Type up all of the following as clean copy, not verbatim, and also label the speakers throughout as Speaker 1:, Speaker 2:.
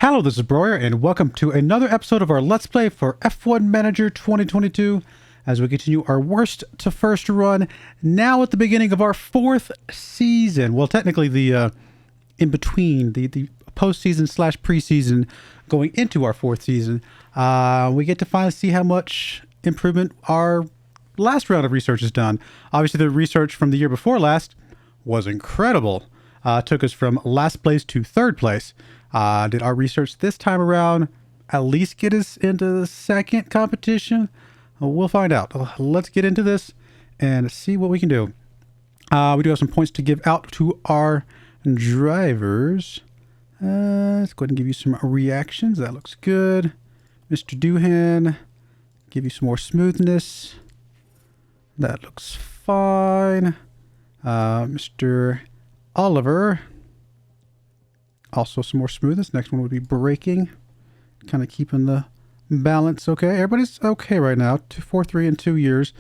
Speaker 1: Hello, this is Broyar, and welcome to another episode of our Let's Play for F1 Manager 2022 as we continue our worst to first run, now at the beginning of our fourth season. Well, technically the in-between, the postseason slash preseason going into our fourth season. We get to finally see how much improvement our last round of research has done. Obviously, the research from the year before last was incredible. Took us from last place to third place. Did our research this time around at least get us into the second competition? We'll find out. Let's get into this and see what we can do. We do have some points to give out to our drivers. Let's go ahead and give you some reactions. That looks good. Mr. Doohan, give you some more smoothness. That looks fine. Mr. Oliver, also some more smoothness. Next one would be braking, kind of keeping the balance okay. Everybody's okay right now. 2, 4, 3, and 2 years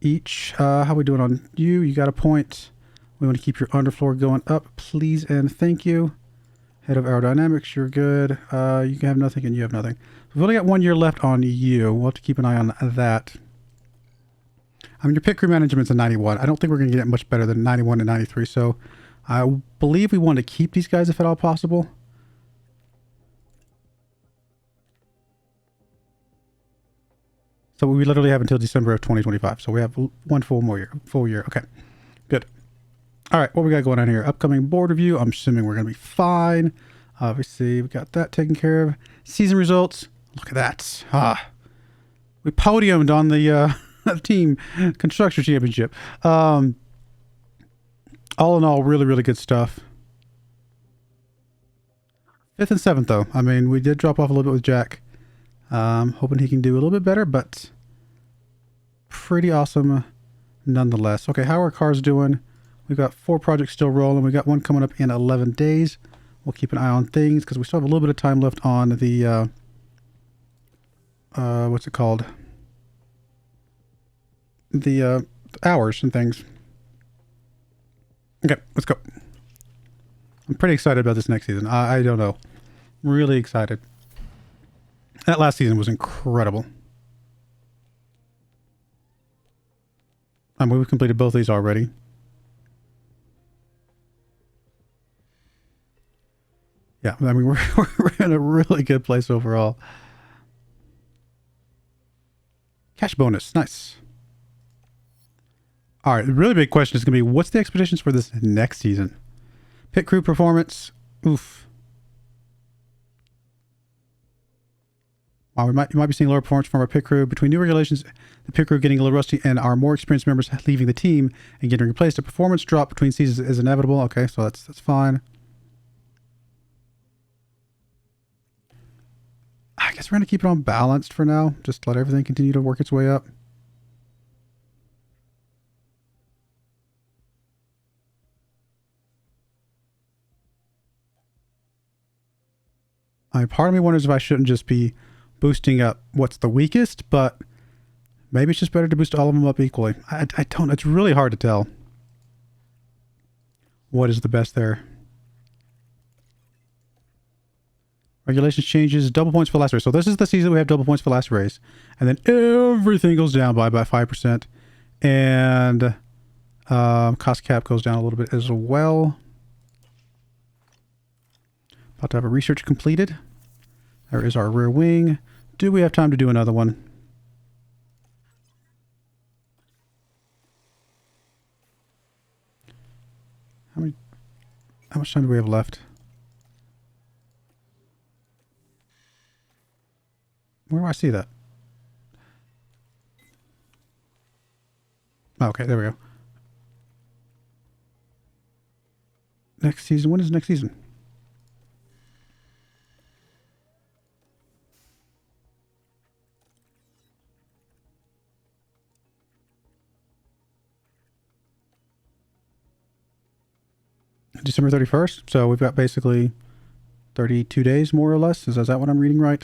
Speaker 1: each. How we doing on you? You got a point. We want to keep your underfloor going up, please and thank you. Head of aerodynamics, you're good. You have nothing and you have nothing. We've only got 1 year left on you. We'll have to keep an eye on that. I mean, your pit crew management's a 91. I don't think we're going to get much better than 91 and 93. So I believe we want to keep these guys if at all possible. So we literally have until December of 2025. So we have one full year. Okay, good. All right, what we got going on here? Upcoming board review. I'm assuming we're going to be fine. Obviously, we got that taken care of. Season results. Look at that. We podiumed on the team construction championship. All in all, really, really good stuff. 5th and 7th, though. I mean, we did drop off a little bit with Jack. Hoping he can do a little bit better, but pretty awesome nonetheless. Okay, how are our cars doing? We've got 4 projects still rolling. We got one coming up in 11 days. We'll keep an eye on things because we still have a little bit of time left on the, what's it called? The hours and things. Okay, let's go. I'm pretty excited about this next season. I don't know. Really excited. That last season was incredible. I mean, we've completed both these already. Yeah, I mean, we're in a really good place overall. Cash bonus, nice. All right, the really big question is going to be, what's the expectations for this next season? Pit crew performance, oof. Wow, you might be seeing lower performance from our pit crew. Between new regulations, the pit crew getting a little rusty, and our more experienced members leaving the team and getting replaced, a performance drop between seasons is inevitable. Okay, so that's fine. I guess we're going to keep it on balanced for now. Just let everything continue to work its way up. Part of me wonders if I shouldn't just be boosting up what's the weakest, but maybe it's just better to boost all of them up equally. I don't, it's really hard to tell what is the best there. Regulations changes, double points for last race. So this is the season we have double points for last race. And then everything goes down by about 5%. And cost cap goes down a little bit as well. About to have a research completed. There is our rear wing. Do we have time to do another one? How much time do we have left? Where do I see that? Okay, there we go. Next season. When is next season? December 31st. So we've got basically 32 days, more or less. Is that what I'm reading right?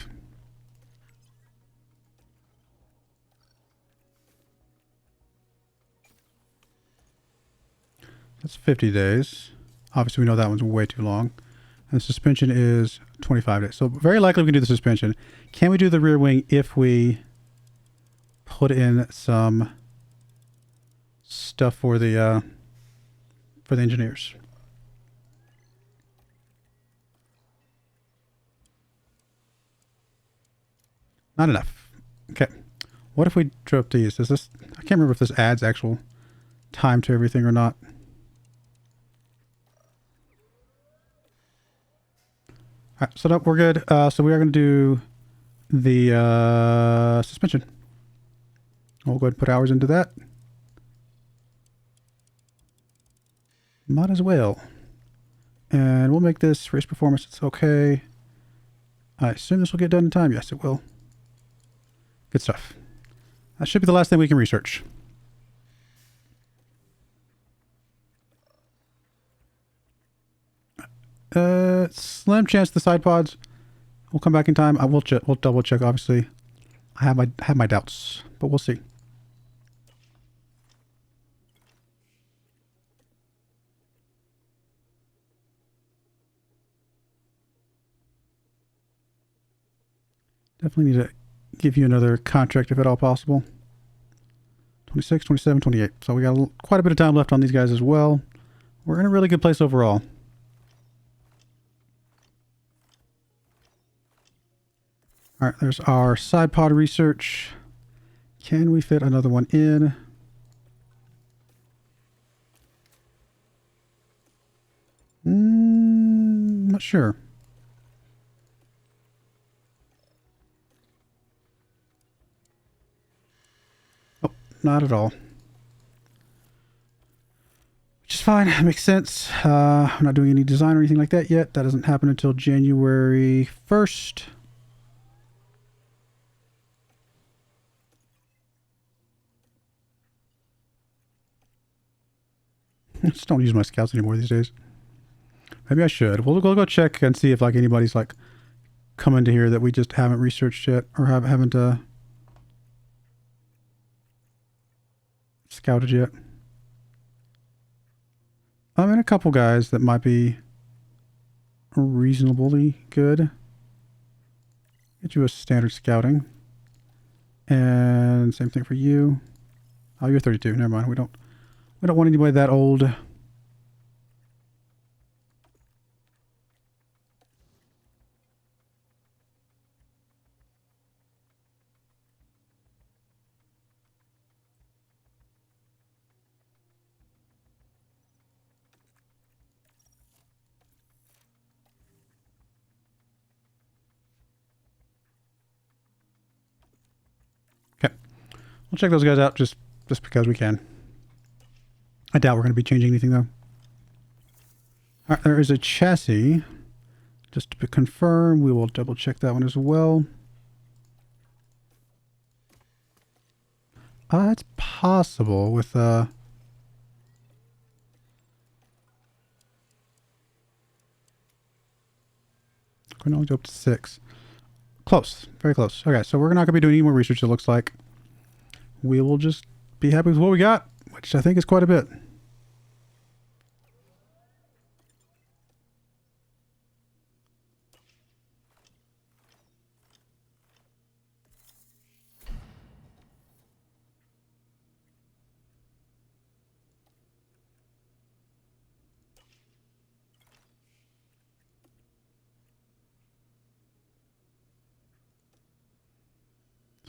Speaker 1: That's 50 days. Obviously, we know that one's way too long. And the suspension is 25 days. So very likely we can do the suspension. Can we do the rear wing if we put in some stuff for the engineers? Not enough. Okay. What if we drop these? Does this... I can't remember if this adds actual time to everything or not. All right, so we're good. So we are going to do the suspension. We'll go ahead and put hours into that. Might as well. And we'll make this race performance. It's okay. I assume this will get done in time. Yes, it will. Good stuff. That should be the last thing we can research. Slim chance the side pods will come back in time. We'll double check. Obviously, I have my doubts, but we'll see. Definitely need to give you another contract if at all possible. 26, 27, 28. So we got quite a bit of time left on these guys as well. We're in a really good place overall. All right, there's our side pod research. Can we fit another one in? Not sure. Oh, not at all. Which is fine. It makes sense. I'm not doing any design or anything like that yet. That doesn't happen until January 1st. I just don't use my scouts anymore these days. Maybe I should. We'll go check and see if like anybody's like come into here that we just haven't researched yet or haven't scouted yet. I mean, a couple guys that might be reasonably good. Get you a standard scouting, and same thing for you. Oh, you're 32. Never mind. We don't want anybody that old. Okay. We'll check those guys out just because we can. I doubt we're going to be changing anything though. All right, there is a chassis. Just to confirm, we will double check that one as well. It's possible with can only go up to 6. Close, very close. Okay, so we're not gonna be doing any more research. It looks like we will just be happy with what we got, which I think is quite a bit.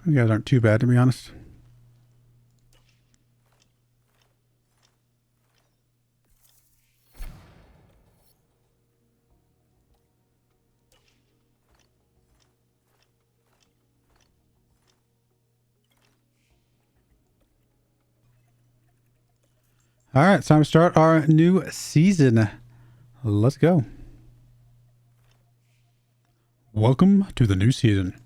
Speaker 1: You guys aren't too bad, to be honest. All right, it's time to start our new season. Let's go. Welcome to the new season.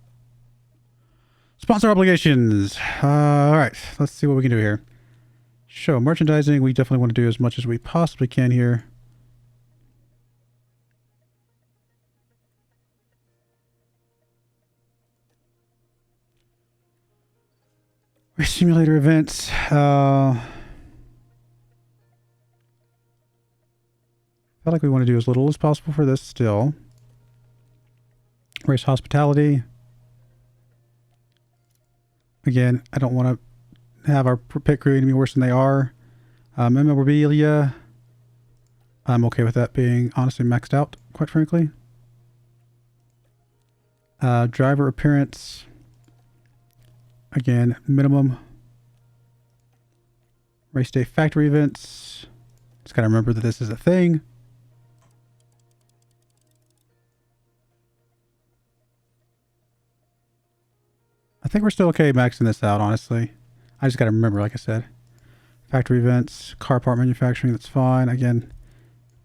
Speaker 1: Sponsor obligations. All right, let's see what we can do here. Show merchandising. We definitely want to do as much as we possibly can here. Race simulator events. I feel like we want to do as little as possible for this still. Race hospitality. Again, I don't want to have our pit crew any worse than they are. Memorabilia. I'm okay with that being honestly maxed out, quite frankly. Driver appearance. Again, minimum. Race day factory events. Just gotta remember that this is a thing. I think we're still okay maxing this out, honestly. I just gotta remember, like I said. Factory events, car part manufacturing, that's fine. Again,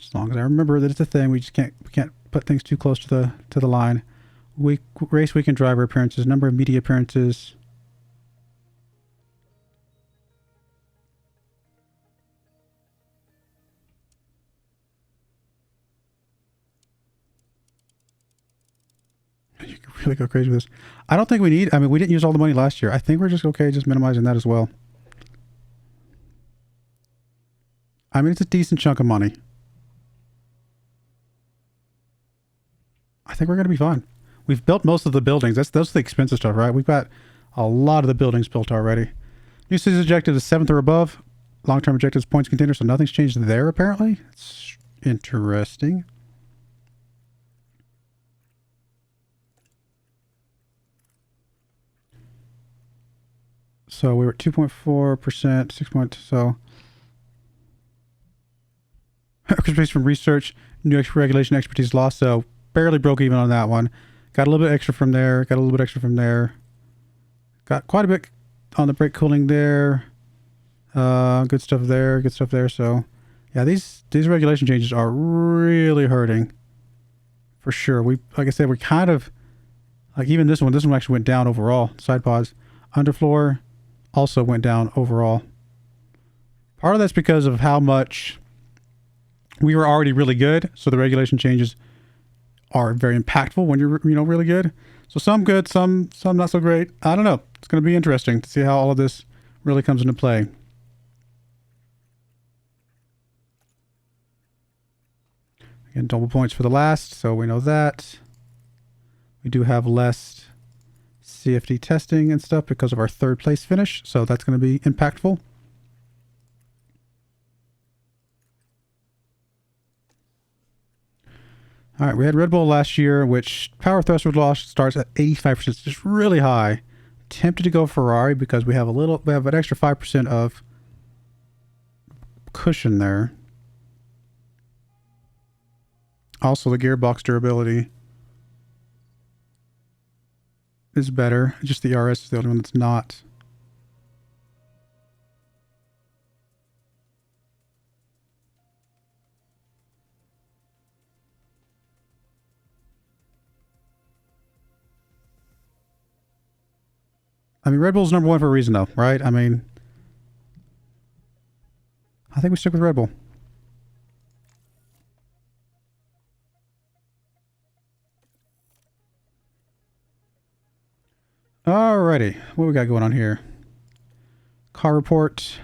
Speaker 1: as long as I remember that it's a thing, we can't put things too close to the line. Race weekend driver appearances, number of media appearances. You can really go crazy with this. I don't think we need, I mean, we didn't use all the money last year. I think we're just okay just minimizing that as well. I mean, it's a decent chunk of money. I think we're going to be fine. We've built most of the buildings. That's the expensive stuff, right? We've got a lot of the buildings built already. New city's objective is 7th or above. Long-term objectives points container, so nothing's changed there apparently. It's interesting. So we were at 2.4%, 6 point, so. Space from research, new regulation expertise lost, so barely broke even on that one. Got a little bit extra from there, got a little bit extra from there. Got quite a bit on the brake cooling there. Good stuff there, good stuff there. So yeah, these regulation changes are really hurting for sure. We, like I said, we're kind of like, even this one actually went down overall. Side pods, underfloor also went down overall. Part of that's because of how much we were already really good, so the regulation changes are very impactful when you're really good. So some good, some not so great. I don't know. It's going to be interesting to see how all of this really comes into play. Again, double points for the last, so we know that. We do have less CFD testing and stuff because of our 3rd place finish, so that's going to be impactful. All right, we had Red Bull last year, which power threshold loss starts at 85%. It's just really high. Tempted to go Ferrari because we have an extra 5% of cushion there. Also, the gearbox durability is better. Just the RS is the only one that's not. I mean, Red Bull's number 1 for a reason, though, right? I mean, I think we stick with Red Bull. Alrighty, what we got going on here? Car report.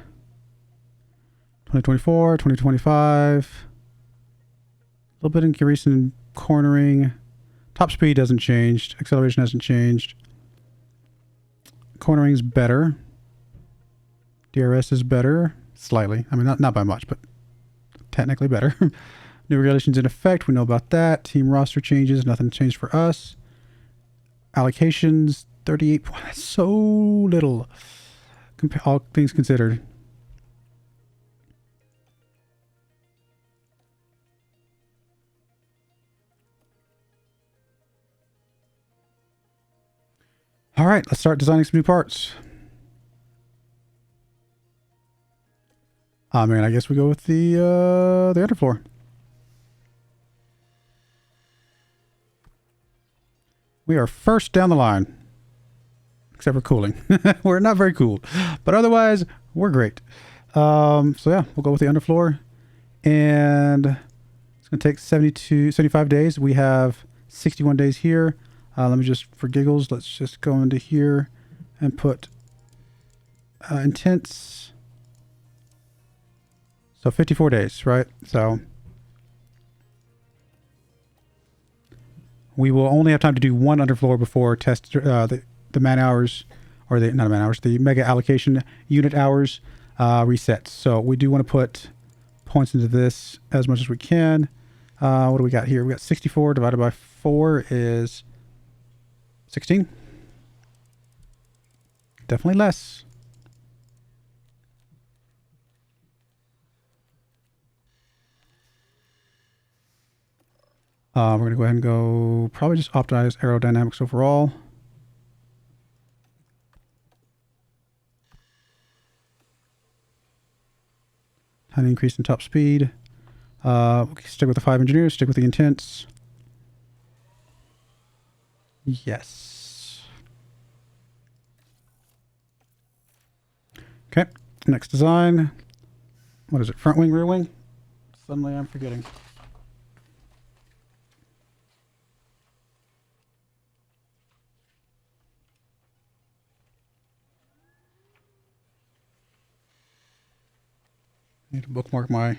Speaker 1: 2024, 2025. A little bit increase in cornering. Top speed hasn't changed. Acceleration hasn't changed. Cornering's better. DRS is better. Slightly. I mean, not by much, but technically better. New regulations in effect. We know about that. Team roster changes. Nothing changed for us. Allocations, 38 points. That's so little. All things considered. All right, let's start designing some new parts. I mean, I guess we go with the underfloor. We are first down the line. Except for cooling. We're not very cool. But otherwise, we're great. So yeah, we'll go with the underfloor. And it's going to take 75 days. We have 61 days here. Let me just, for giggles, let's just go into here and put intense. So 54 days, right? So We will only have time to do one underfloor before test the man hours, or the not man hours, the mega allocation unit hours resets. So we do want to put points into this as much as we can. What do we got here? We got 64 divided by 4 is 16. Definitely less. We're going to go ahead and go probably just optimize aerodynamics overall. Tiny increase in top speed. Stick with the 5 engineers, stick with the intents. Yes. Okay, next design. What is it? Front wing, rear wing? Suddenly I'm forgetting. Need to bookmark my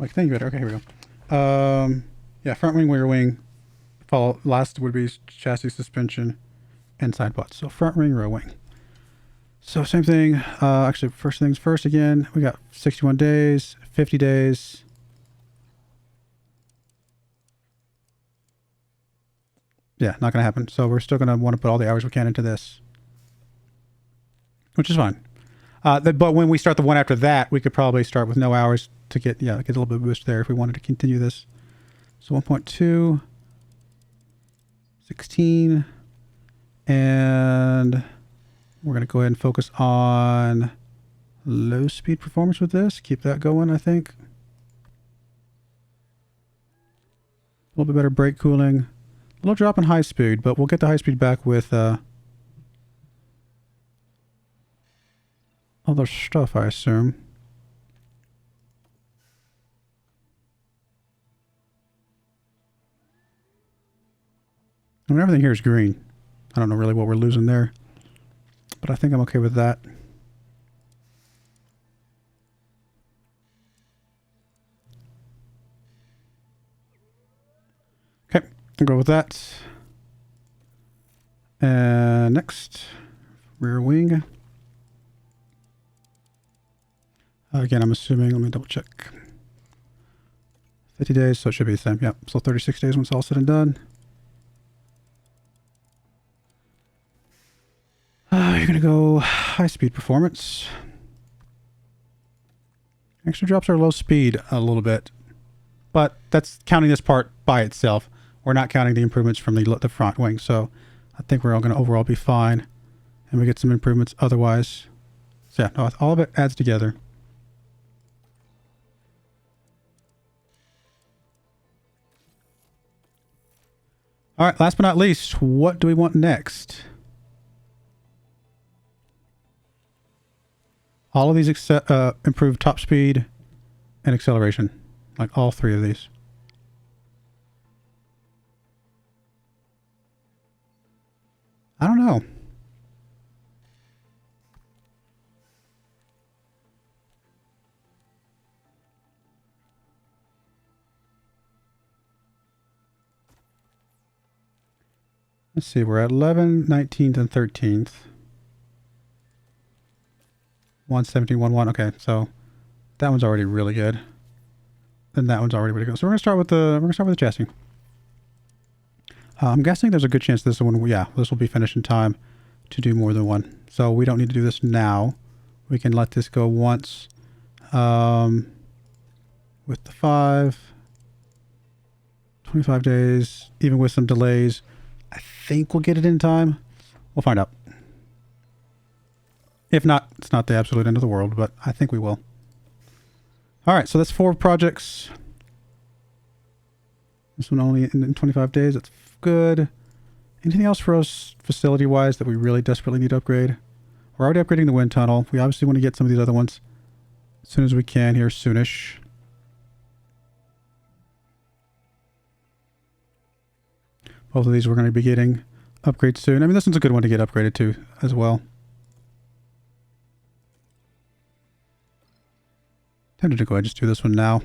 Speaker 1: thing better. Okay, here we go. Yeah, front wing, rear wing. Last would be chassis, suspension, and side pods. So front wing, rear wing. So same thing. Actually, first things first again. We got 61 days, 50 days. Yeah, not going to happen. So we're still going to want to put all the hours we can into this, which is fine. But when we start the one after that, we could probably start with no hours to get a little bit of boost there if we wanted to continue this. So 1.2, 16, and we're going to go ahead and focus on low speed performance with this. Keep that going, I think. A little bit better brake cooling. A little drop in high speed, but we'll get the high speed back with other stuff, I assume. I mean, everything here is green. I don't know really what we're losing there, but I think I'm okay with that. Okay, I'll go with that. And next, rear wing. Again, I'm assuming, let me double check. 50 days, so it should be the same. Yep, so 36 days when it's all said and done. You're going to go high speed performance. Actually drops our low speed a little bit, but that's counting this part by itself. We're not counting the improvements from the front wing, so I think we're all going to overall be fine. And we get some improvements otherwise. So yeah, no, all of it adds together. All right, last but not least, what do we want next? All of these improve top speed and acceleration, like all 3 of these. I don't know. Let's see, we're at 11th, 19th, and 13th. 117, 11. Okay, so that one's already really good. Then that one's already ready to go. So we're gonna start with the chassis. I'm guessing there's a good chance this one, this will be finished in time to do more than one. So we don't need to do this now. We can let this go once with the 25 days, even with some delays. I think we'll get it in time. We'll find out. If not, it's not the absolute end of the world, but I think we will. All right, so that's 4 projects. This one only in 25 days. That's good. Anything else for us facility-wise that we really desperately need to upgrade? We're already upgrading the wind tunnel. We obviously want to get some of these other ones as soon as we can here, soonish. Both of these we're going to be getting upgrades soon. I mean, this one's a good one to get upgraded to as well. Tempted to go ahead and just do this one now.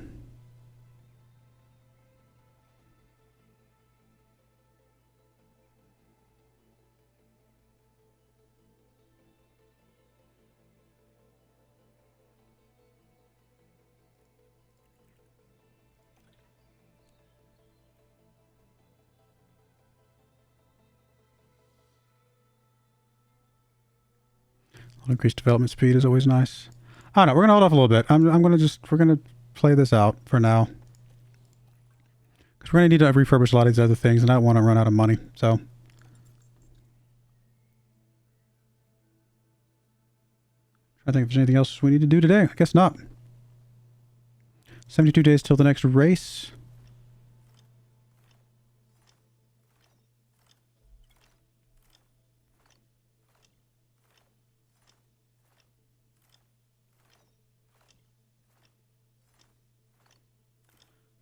Speaker 1: Increased development speed is always nice. I don't know. We're gonna hold off a little bit. We're gonna play this out for now. Because we're gonna need to refurbish a lot of these other things, and I don't want to run out of money. So I think if there's anything else we need to do today. I guess not. 72 days till the next race.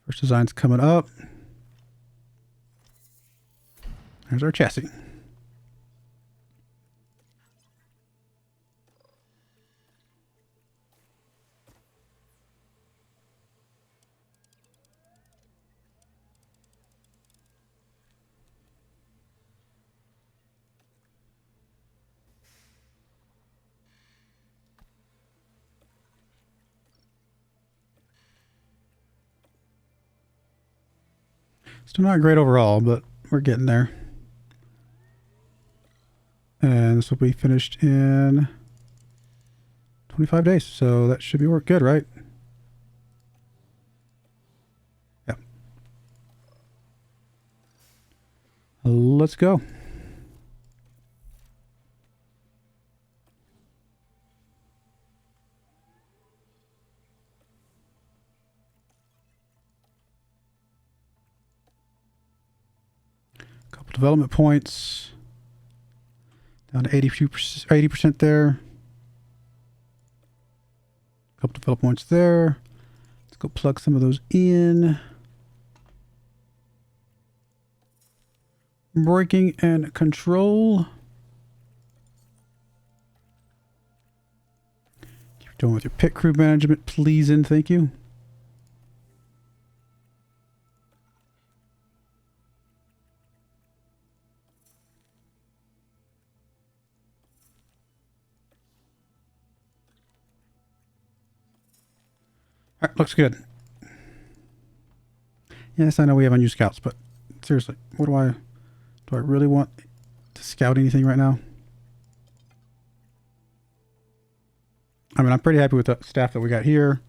Speaker 1: First design's coming up. There's our chassis. Still not great overall, but we're getting there. And this will be finished in 25 days, so that should be good, right? Yeah. Let's go. Couple development points. Down to 80% there. Couple development points there. Let's go plug some of those in. Braking and control. Keep doing with your pit crew management, please, and thank you. All right, looks good. Yes, I know we have unused scouts, but seriously, do I really want to scout anything right now? I mean, I'm pretty happy with the staff that we got here.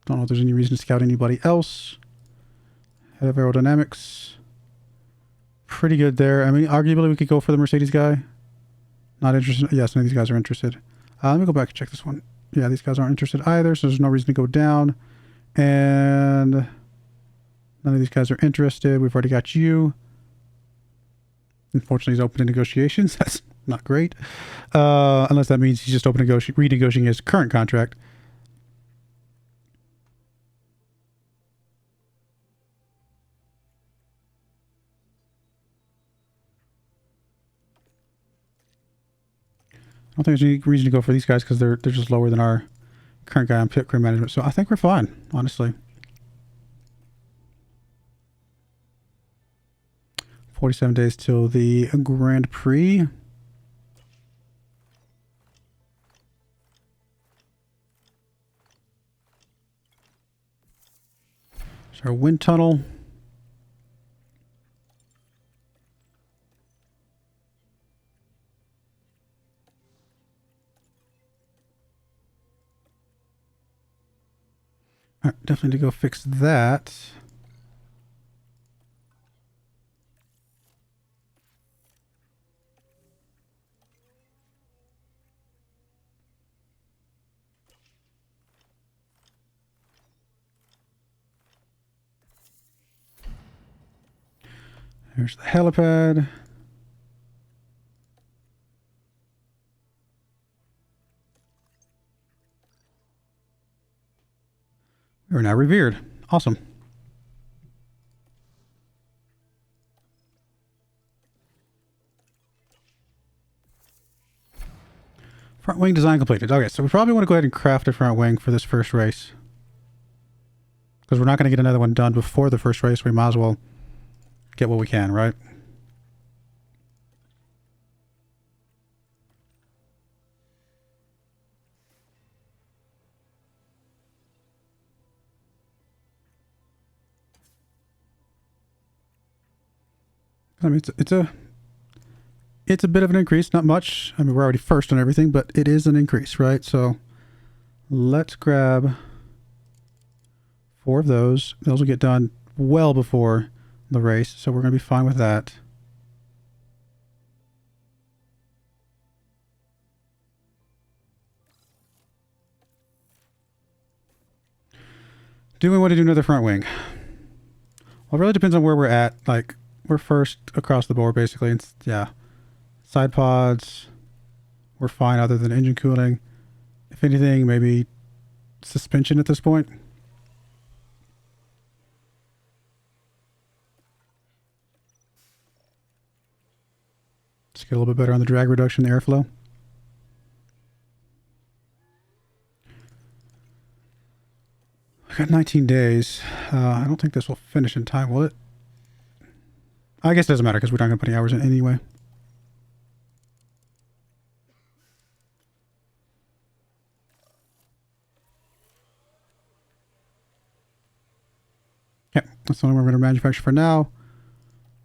Speaker 1: Don't know if there's any reason to scout anybody else. Head of aerodynamics. Pretty good there. I mean, arguably we could go for the Mercedes guy. Not interested. Yes, none of these guys are interested. Let me go back and check this one. Yeah, these guys aren't interested either, so there's no reason to go down. And none of these guys are interested. We've already got you. Unfortunately, he's open to negotiations. That's not great. Unless that means he's just open to renegotiating his current contract. I don't think there's any reason to go for these guys because they're just lower than our current guy on pit crew management. So I think we're fine, honestly. 47 days till the Grand Prix. There's our wind tunnel. All right, definitely need to go fix that. There's the helipad. We're now revered. Awesome. Front wing design completed. Okay, so we probably want to go ahead and craft a front wing for this first race. Because we're not going to get another one done before the first race. We might as well get what we can, right? I mean, it's a It's a bit of an increase, not much. I mean, we're already first on everything, but it is an increase, right? So let's grab 4 of those. Those will get done well before the race, so we're going to be fine with that. Do we want to do another front wing? Well, it really depends on where we're at. Like, we're first across the board, basically. And yeah. Side pods, we're fine other than engine cooling. If anything, maybe suspension at this point. Let's get a little bit better on the drag reduction, the airflow. I got 19 days. I don't think this will finish in time, will it? I guess it doesn't matter because we're not going to put any hours in anyway. Okay, that's the only one we're going to manufacture for now.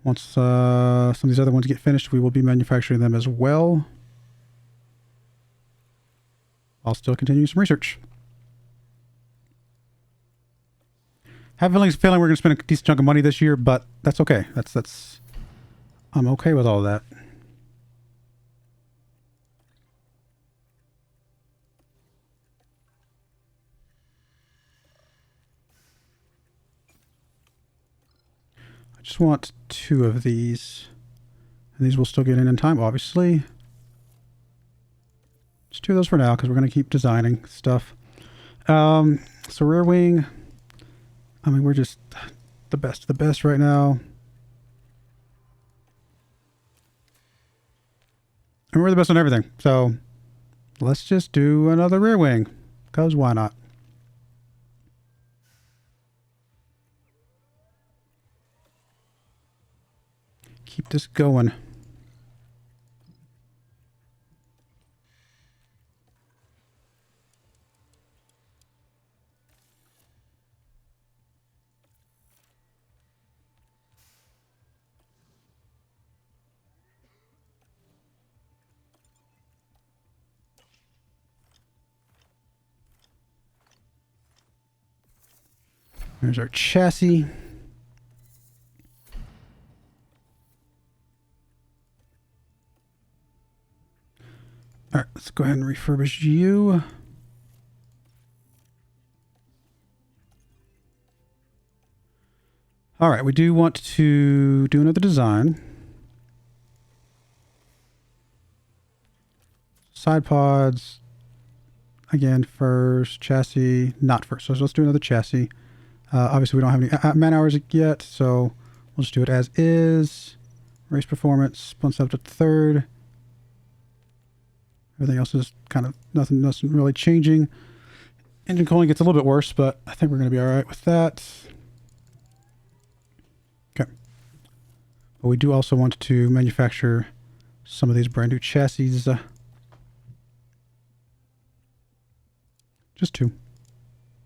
Speaker 1: Once some of these other ones get finished, we will be manufacturing them as well. I'll still continue some research. Have a feeling we're going to spend a decent chunk of money this year, but that's okay. That's I'm okay with all that. I just want 2 of these, and these will still get in time, obviously. Just 2 of those for now, because we're going to keep designing stuff. So rear wing. I mean, we're just the best of the best right now. And we're the best on everything. So let's just do another rear wing. Because why not? Keep this going. There's our chassis. All right, let's go ahead and refurbish you. All right, we do want to do another design. Side pods. Again, first. Chassis, not first. So let's do another chassis. Obviously, we don't have any man hours yet, so we'll just do it as is. Race performance, once up to 3rd. Everything else is kind of nothing really changing. Engine cooling gets a little bit worse, but I think we're going to be all right with that. Okay. But we do also want to manufacture some of these brand new chassis. Just 2.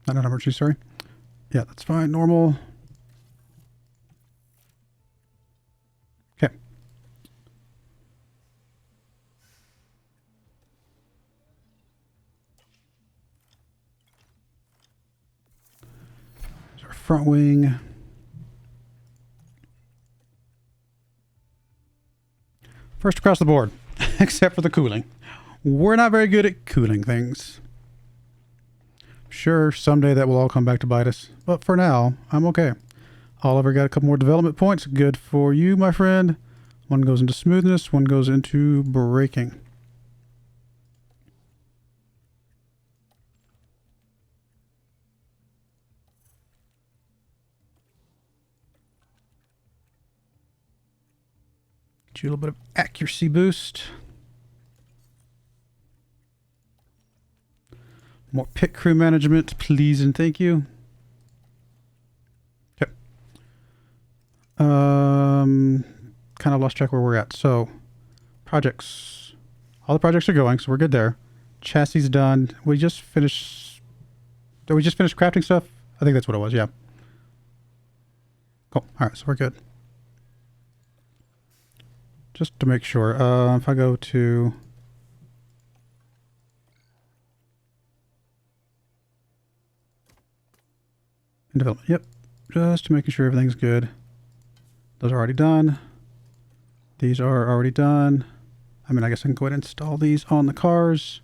Speaker 1: Not an emergency, sorry. Yeah, that's fine. Normal. Okay. There's our front wing. First across the board, except for the cooling. We're not very good at cooling things. Sure, someday that will all come back to bite us. But for now, I'm okay. Oliver got a couple more development points. Good for you, my friend. One goes into smoothness, one goes into braking. Get you a little bit of accuracy boost. More pit crew management, please and thank you. Okay. Kind of lost track where we're at. So, projects. All the projects are going, so we're good there. Chassis done. We just finished... Did we just finish crafting stuff? I think that's what it was, yeah. Cool. Alright, so we're good. just to make sure. If I go to development, yep, just making sure everything's good. Those are already done. These are already done. I mean, I guess I can go ahead and install these on the cars.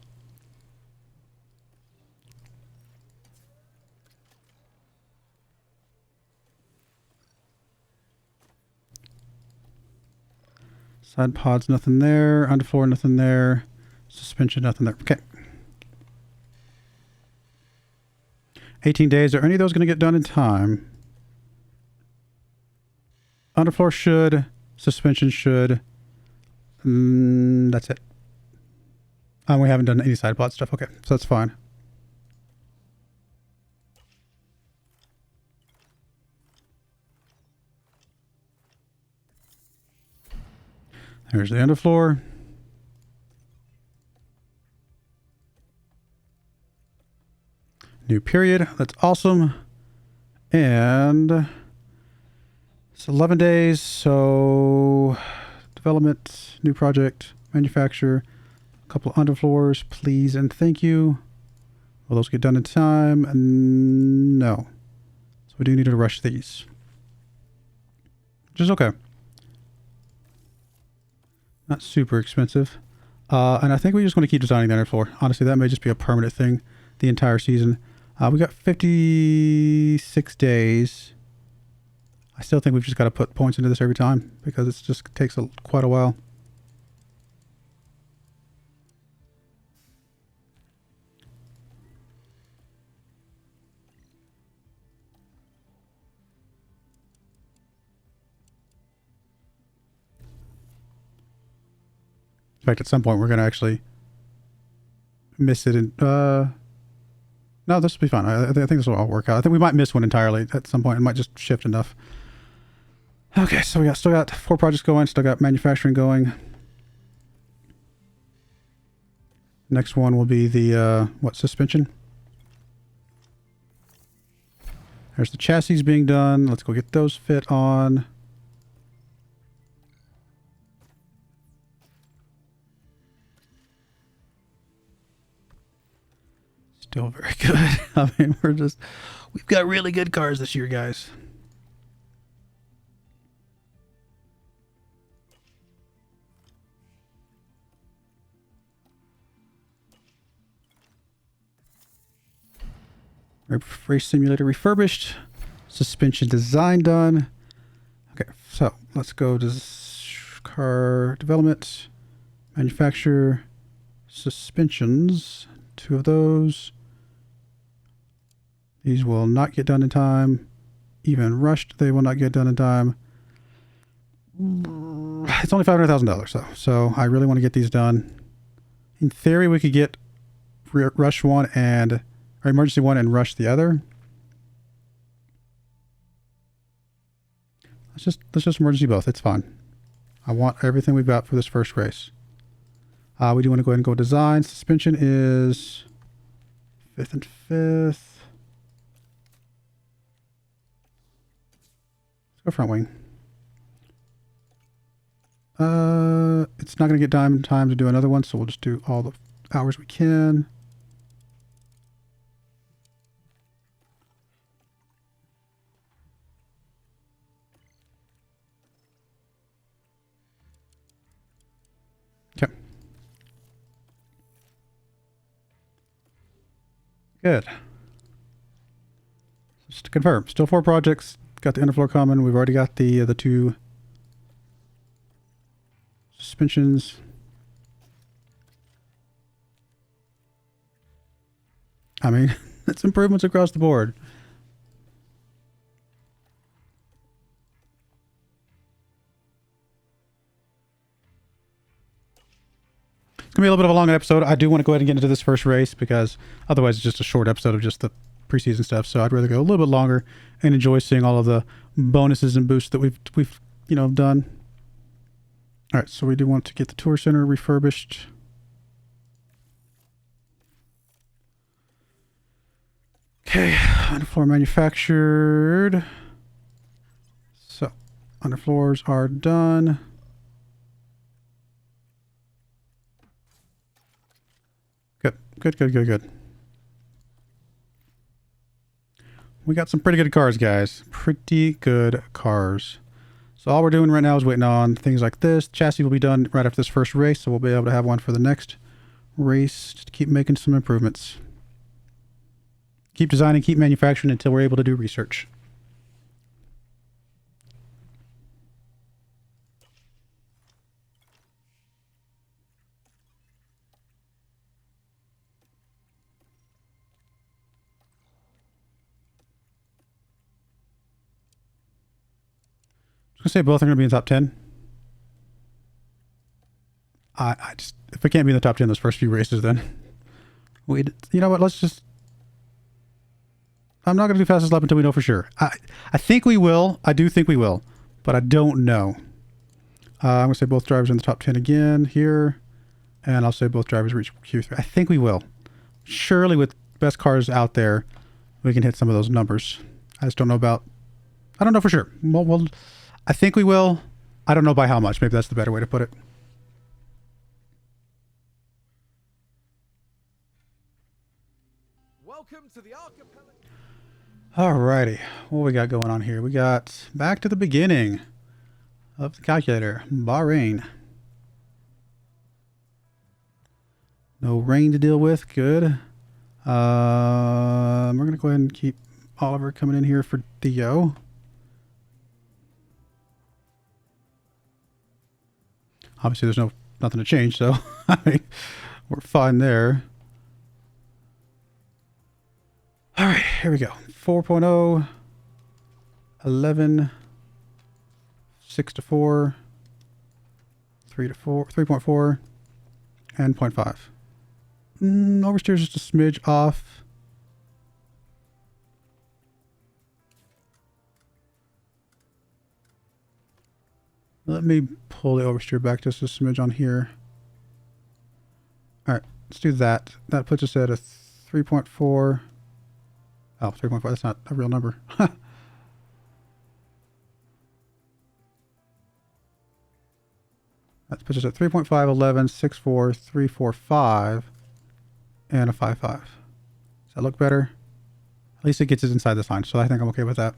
Speaker 1: Side pods, nothing there. Underfloor, nothing there. Suspension, nothing there. Okay. 18 days. Are any of those going to get done in time? Underfloor should. Suspension should. That's it. We haven't done any side pod stuff. Okay, so that's fine. There's the underfloor. New period. That's awesome. And it's 11 days. So development, new project, manufacture, a couple of underfloors, please and thank you. Will those get done in time? No. So we do need to rush these. Which is okay. Not super expensive. And I think we just want to keep designing the underfloor. Honestly, that may just be a permanent thing the entire season. We got 56 days. I still think we've just got to put points into this every time because it just takes quite a while. In fact, at some point we're going to actually miss it. No, this will be fine. I think this will all work out. I think we might miss one entirely at some point. It might just shift enough. Okay, so we still got 4 projects going. Still got manufacturing going. Next one will be the, suspension. There's the chassis being done. Let's go get those fit on. Still very good. I mean, we've got really good cars this year, guys. Race simulator refurbished. Suspension design done. Okay, so let's go to car development, manufacture, suspensions. 2 of those. These will not get done in time. Even rushed, they will not get done in time. It's only $500,000, so I really want to get these done. In theory, we could get rush one or emergency one and rush the other. Let's just emergency both. It's fine. I want everything we've got for this first race. We do want to go ahead and go design. Suspension is 5th and 5th. Let's go front wing. It's not going to get time to do another one, so we'll just do all the hours we can. Okay. Good. Just to confirm, still 4 projects. Got the underfloor coming. We've already got the 2 suspensions. I mean, it's improvements across the board. It's going to be a little bit of a long episode. I do want to go ahead and get into this first race because otherwise it's just a short episode of just the preseason stuff. So I'd rather go a little bit longer and enjoy seeing all of the bonuses and boosts that we've done. All right, so we do want to get the tour center refurbished. Okay, underfloor manufactured. So underfloors are done. Good, good, good, good. We got some pretty good cars, guys. Pretty good cars. So all we're doing right now is waiting on things like this. Chassis will be done right after this first race, so we'll be able to have one for the next race. Just keep making some improvements. Keep designing, keep manufacturing until we're able to do research. I was gonna say both are gonna be in the top 10. I just, if we can't be in the top 10 those first few races, then you know what? Let's just. I'm not gonna do fastest lap until we know for sure. I think we will. I do think we will, but I don't know. I'm gonna say both drivers in the top 10 again here, and I'll say both drivers reach Q3. I think we will. Surely, with best cars out there, we can hit some of those numbers. I just don't know about. I don't know for sure. Well, I think we will. I don't know by how much. Maybe that's the better way to put it.
Speaker 2: Welcome to the archipelago.
Speaker 1: Alrighty, what we got going on here? We got back to the beginning of the calculator, Bahrain. No rain to deal with, good. We're gonna go ahead and keep Oliver coming in here for Theo. Obviously, there's nothing to change, so I mean, we're fine there. All right, here we go. 4.0, 11, 6 to 4, 3 to 4, 3.4, and 0.5. Oversteer is just a smidge off. Let me pull the oversteer back just a smidge on here. All right, let's do that. That puts us at a 3.4. Oh, 3.4, that's not a real number. That puts us at 3.5, 11, 6.4, 3.45, and a 5.5. Does that look better? At least it gets us inside this line, so I think I'm okay with that.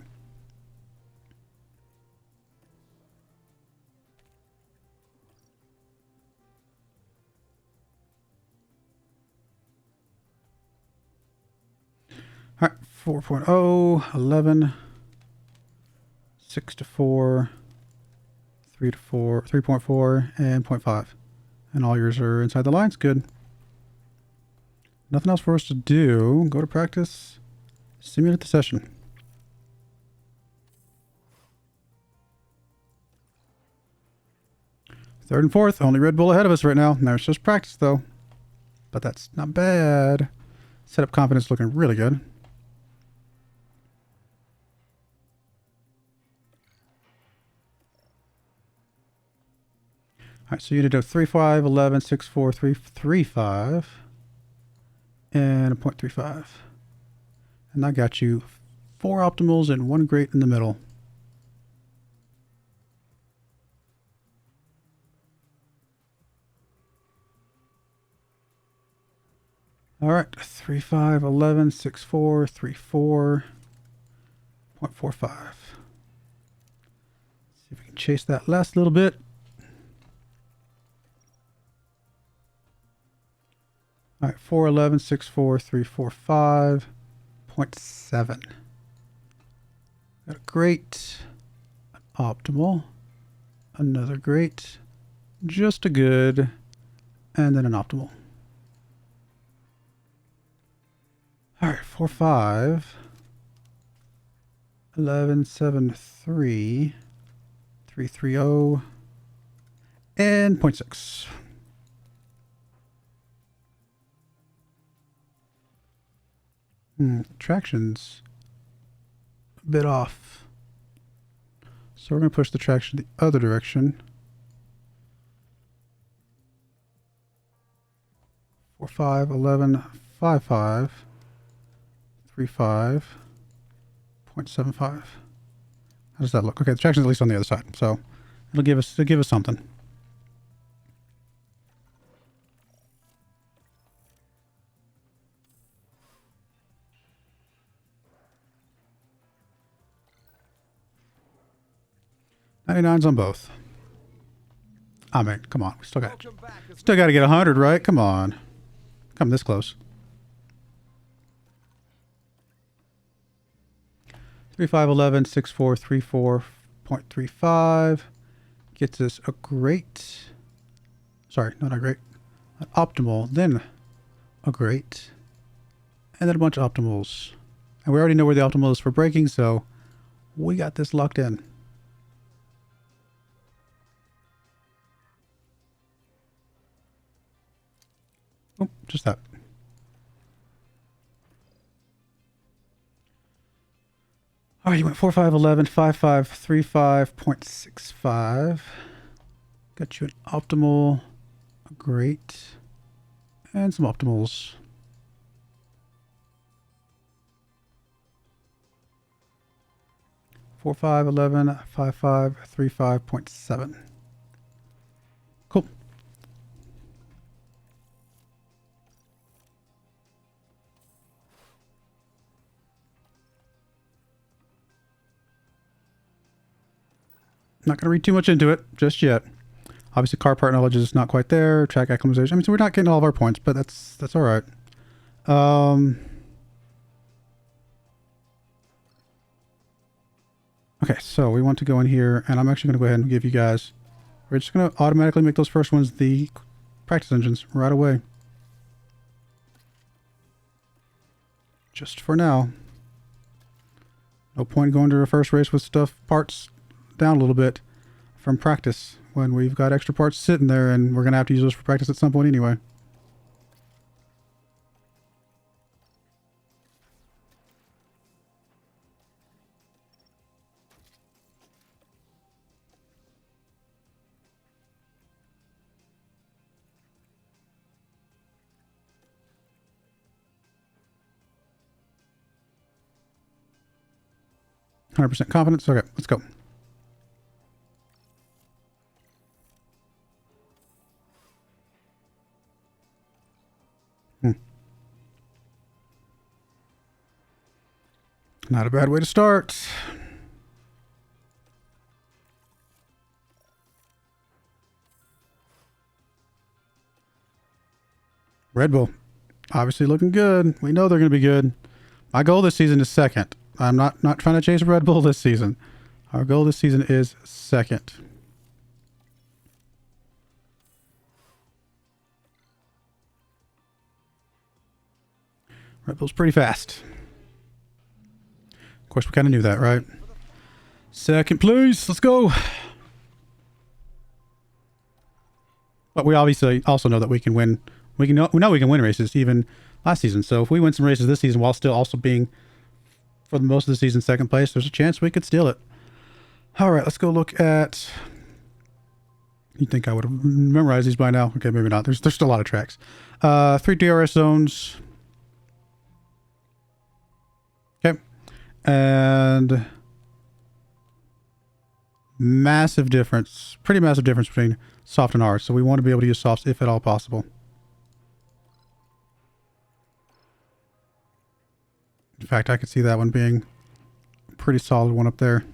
Speaker 1: All right, 4.0, 11, 6 to 4, 3 to 4, 3.4, and 0.5. And all yours are inside the lines. Good. Nothing else for us to do. Go to practice. Simulate the session. Third and fourth. Only Red Bull ahead of us right now. There's just practice, though. But that's not bad. Setup confidence looking really good. All right, so you did a 3.5, 11, 6.4, 3.35, and a 0.35. And that got you 4 optimals and 1 great in the middle. All right, 3.5, 11, 6.4, 3.4, 0.45. See if we can chase that last little bit. All right, 4.11, 6.4, 3.45, 0.7. Got a great, an optimal, another great, just a good, and then an optimal. All right, 4.5, 11, 7, 3, 3.30, and 0.6. Traction's a bit off. So we're going to push the traction the other direction. 4.5, 11, 5.5, 3.5, 0.75. How does that look? Okay, the traction's at least on the other side, so it'll give us something. 99s on both. I mean, come on. We still got to get 100, right? Come on. Come this close. 3511 6434.35 gets us a great. Sorry, not a great. An optimal, then a great, and then a bunch of optimals. And we already know where the optimal is for braking, so we got this locked in. Oh, just that. All right, you went 4511 5535.65. Got you an optimal, a great, and some optimals. 4511 5535.7. Cool. Not going to read too much into it just yet. Obviously, car part knowledge is not quite there. Track acclimatization. I mean, so we're not getting all of our points, but that's all right. Okay, so we want to go in here, and I'm actually going to go ahead and give you guys. We're just going to automatically make those first ones the practice engines right away. Just for now. No point going to a first race with parts down a little bit from practice when we've got extra parts sitting there and we're going to have to use those for practice at some point anyway. %100% confidence. Okay, let's go. Not a bad way to start. Red Bull, obviously looking good. We know they're going to be good. My goal this season is second. I'm not trying to chase Red Bull this season. Our goal this season is second. Red Bull's pretty fast. Of course, we kind of knew that, right? Second place. Let's go. But we obviously also know that we can win. We know we can win races even last season. So if we win some races this season while still also being, for the most of the season, second place, there's a chance we could steal it. All right, let's go look at. You'd think I would have memorized these by now. Okay, maybe not. There's still a lot of tracks. 3 DRS zones. Okay. And massive difference, pretty massive difference between soft and hard. So we want to be able to use softs if at all possible. In fact, I could see that one being a pretty solid one up there.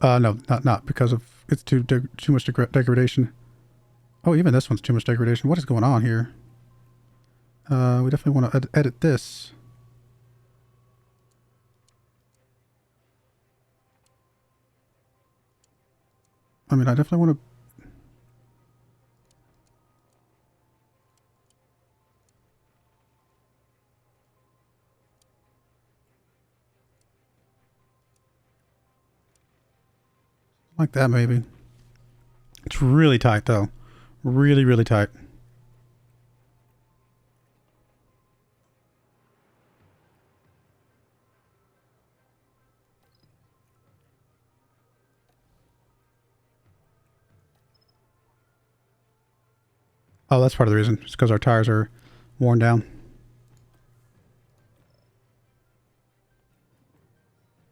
Speaker 1: No, not because of it's too much degradation. Oh, even this one's too much degradation. What is going on here? We definitely want to edit this. I mean, I definitely want to. Like that, maybe. It's really tight, though. Really, really tight. Oh, that's part of the reason. It's because our tires are worn down.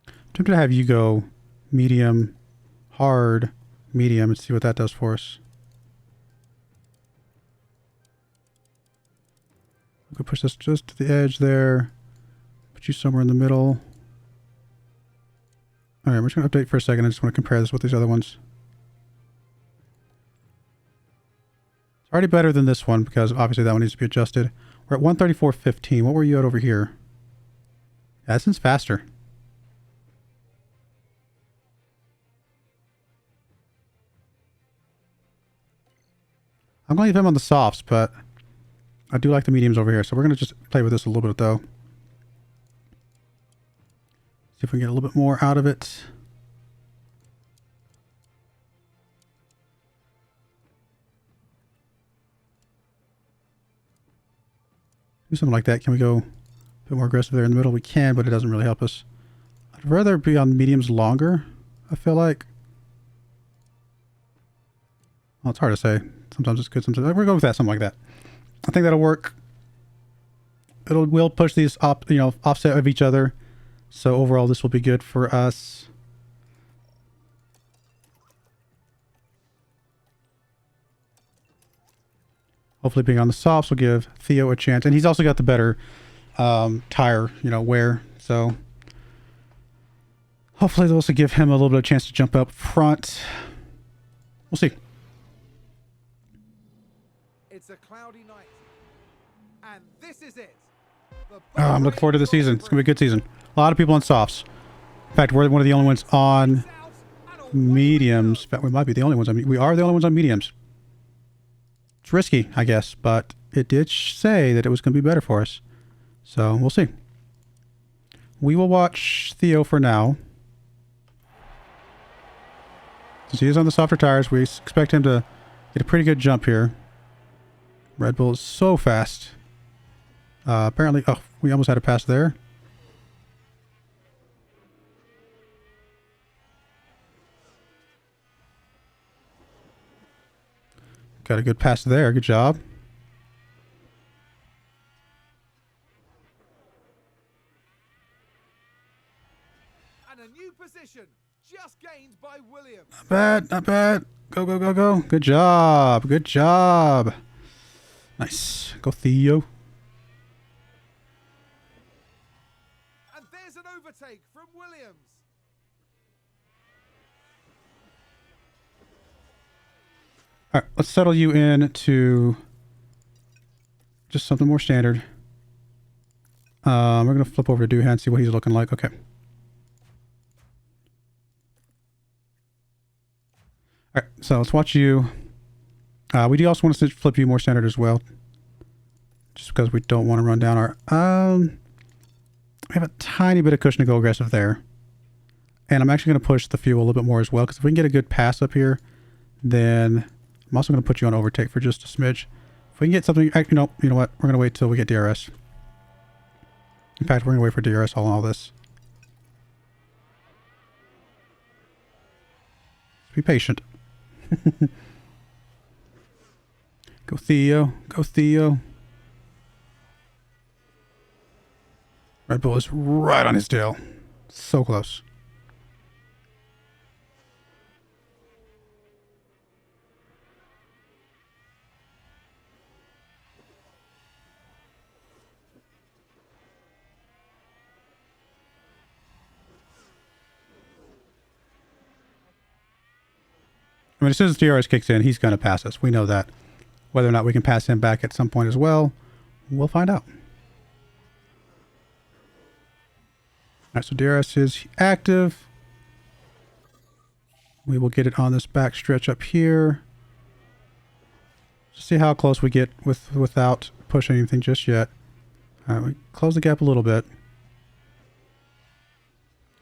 Speaker 1: I'm tempted to have you go medium, hard, medium, and see what that does for us. We could push this just to the edge there. Put you somewhere in the middle. All right, we're just going to update for a second. I just want to compare this with these other ones. It's already better than this one because obviously that one needs to be adjusted. We're at 134.15. What were you at over here? Yeah, this one's faster. I'm going to leave him on the softs, but I do like the mediums over here. So we're going to just play with this a little bit, though. See if we can get a little bit more out of it. Do something like that. Can we go a bit more aggressive there in the middle? We can, but it doesn't really help us. I'd rather be on mediums longer, I feel like. Well, it's hard to say. Sometimes it's good, sometimes... We're going with that, something like that. I think that'll work. We'll push these offset of each other. So overall, this will be good for us. Hopefully being on the softs will give Theo a chance. And he's also got the better tire, wear. So hopefully they'll also give him a little bit of chance to jump up front. We'll see.
Speaker 2: It's a cloudy night. And this is it.
Speaker 1: I'm looking forward to the season. It's going to be a good season. A lot of people on softs. In fact, we're one of the only ones on mediums. In fact, we might be the only ones on... We are the only ones on mediums. It's risky, I guess, but it did say that it was going to be better for us. So, we'll see. We will watch Theo for now. Since he is on the softer tires, we expect him to get a pretty good jump here. Red Bull is so fast. Apparently... Oh, we almost had a pass there. Got a good pass there. Good job.
Speaker 2: And a new position just gained by Williams.
Speaker 1: Not bad. Not bad. Go, go, go, go. Good job. Good job. Nice. Go, Theo.
Speaker 2: And there's an overtake from Williams.
Speaker 1: All right, let's settle you in to just something more standard. We're going to flip over to Doohan and see what he's looking like. Okay. All right, so let's watch you. We do also want to flip you more standard as well. Just because we don't want to run down our... we have a tiny bit of cushion to go aggressive there. And I'm actually going to push the fuel a little bit more as well. Because if we can get a good pass up here, then... I'm also going to put you on overtake for just a smidge. If we can get something... You know what? We're going to wait till we get DRS. In fact, we're going to wait for DRS on all this. Just be patient. Go Theo. Go Theo. Red Bull is right on his tail. So close. I mean, as soon as DRS kicks in, he's going to pass us. We know that. Whether or not we can pass him back at some point as well, we'll find out. All right, so DRS is active. We will get it on this back stretch up here. Just see how close we get without pushing anything just yet. All right, we close the gap a little bit.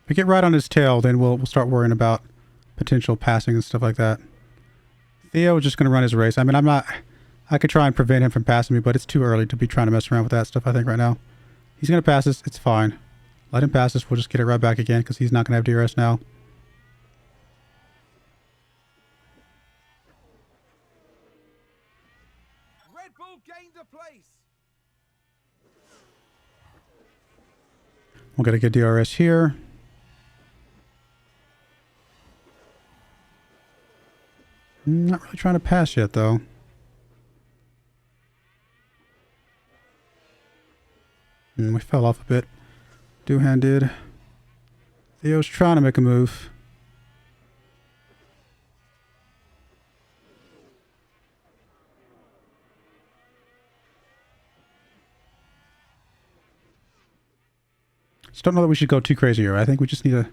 Speaker 1: If we get right on his tail, then we'll start worrying about potential passing and stuff like that. Theo is just going to run his race. I mean, I could try and prevent him from passing me, but it's too early to be trying to mess around with that stuff, I think, right now. He's going to pass us. It's fine. Let him pass us. We'll just get it right back again because he's not going to have DRS now.
Speaker 2: Red Bull gained a place.
Speaker 1: We'll get a good DRS here. Not really trying to pass yet, though. We fell off a bit. Doohan did. Theo's trying to make a move. Just don't know that we should go too crazy here. I think we just need to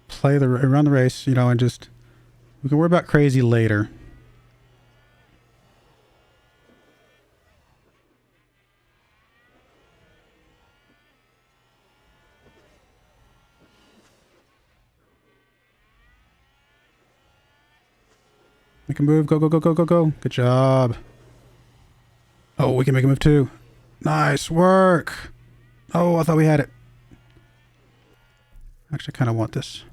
Speaker 1: play around the race, you know, and just... We can worry about crazy later. Make a move. Go, go, go, go, go, go. Good job. Oh, we can make a move too. Nice work. Oh, I thought we had it. Actually, I kind of want this.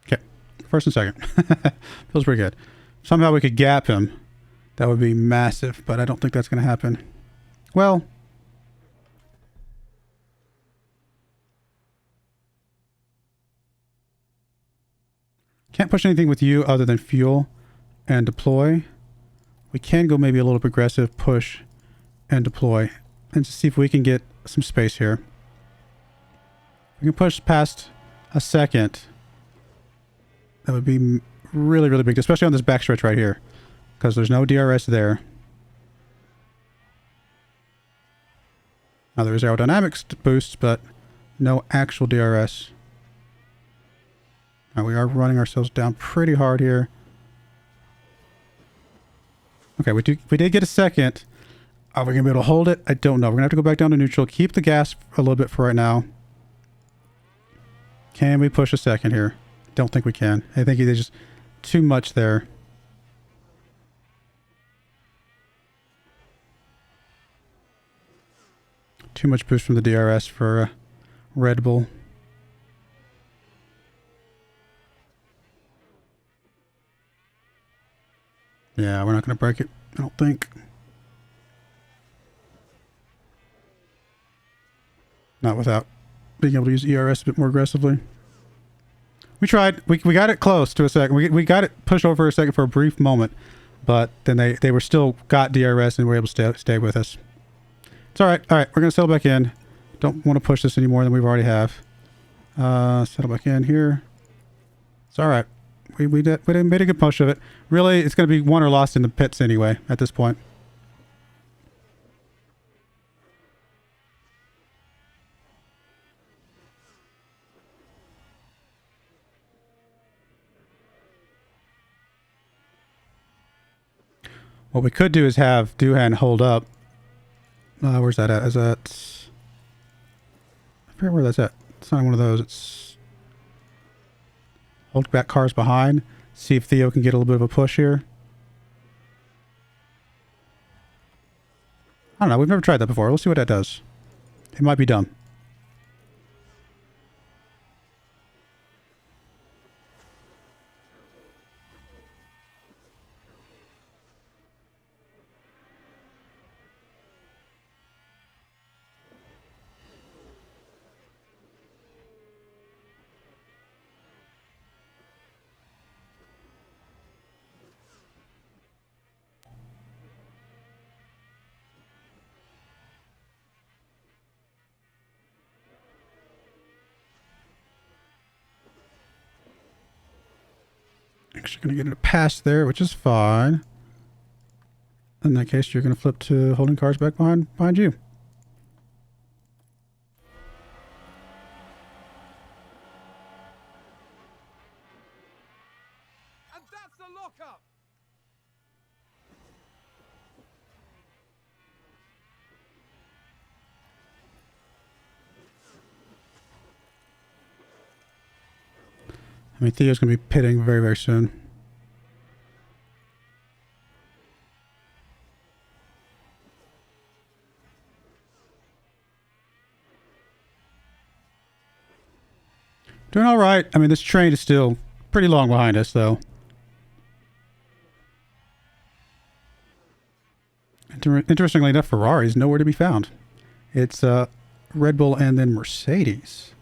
Speaker 1: Okay. First and second. Feels pretty good. Somehow we could gap him. That would be massive, but I don't think that's going to happen. Well... Can't push anything with you other than fuel and deploy. We can go maybe a little progressive, push and deploy. And just see if we can get some space here. We can push past a second. That would be really, really big, especially on this backstretch right here. Because there's no DRS there. Now there's aerodynamics boosts, but no actual DRS. Now we are running ourselves down pretty hard here. Okay, we did get a second. Are we going to be able to hold it? I don't know. We're going to have to go back down to neutral. Keep the gas a little bit for right now. Can we push a second here? Don't think we can. I think there's just too much there. Too much boost from the DRS for Red Bull. Yeah, we're not going to break it, I don't think. Not without being able to use ERS a bit more aggressively. We tried. We got it close to a second. We got it pushed over a second for a brief moment. But then they were still got DRS and were able to stay with us. It's all right. All right, we're going to settle back in. Don't want to push this any more than we've already have. Settle back in here. It's all right. We made a good push of it. Really, it's going to be won or lost in the pits anyway at this point. What we could do is have Doohan hold up. Where's that at? Is that... I forget where that's at. It's not one of those. It's... Hold back cars behind. See if Theo can get a little bit of a push here. I don't know. We've never tried that before. We'll see what that does. It might be dumb. Actually going to get it a pass there, which is fine. In that case, you're going to flip to holding cars back behind you.
Speaker 2: And that's the lockup.
Speaker 1: I mean, Theo's going to be pitting very, very soon. Doing all right. I mean, this train is still pretty long behind us, though. Interestingly enough, Ferrari is nowhere to be found. It's Red Bull and then Mercedes.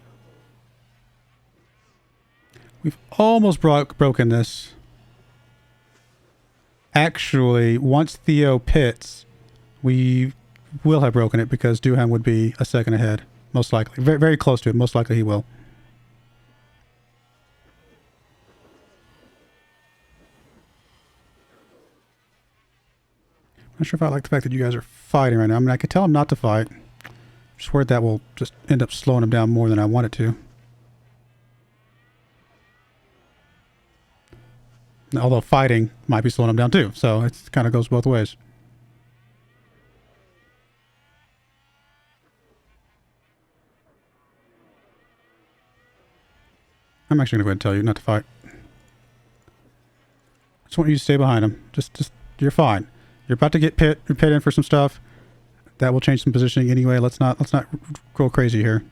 Speaker 1: We've almost broken this. Actually, once Theo pits, we will have broken it because Duhan would be a second ahead, most likely. Very, very close to it. Most likely he will. I'm not sure if I like the fact that you guys are fighting right now. I mean, I could tell him not to fight. I'm just worried that will just end up slowing him down more than I want it to. Although fighting might be slowing him down too, so it kind of goes both ways. I'm actually going to go ahead and tell you not to fight. I just want you to stay behind him. Just, you're fine. You're about to get pit in for some stuff. That will change some positioning anyway. Let's not go crazy here.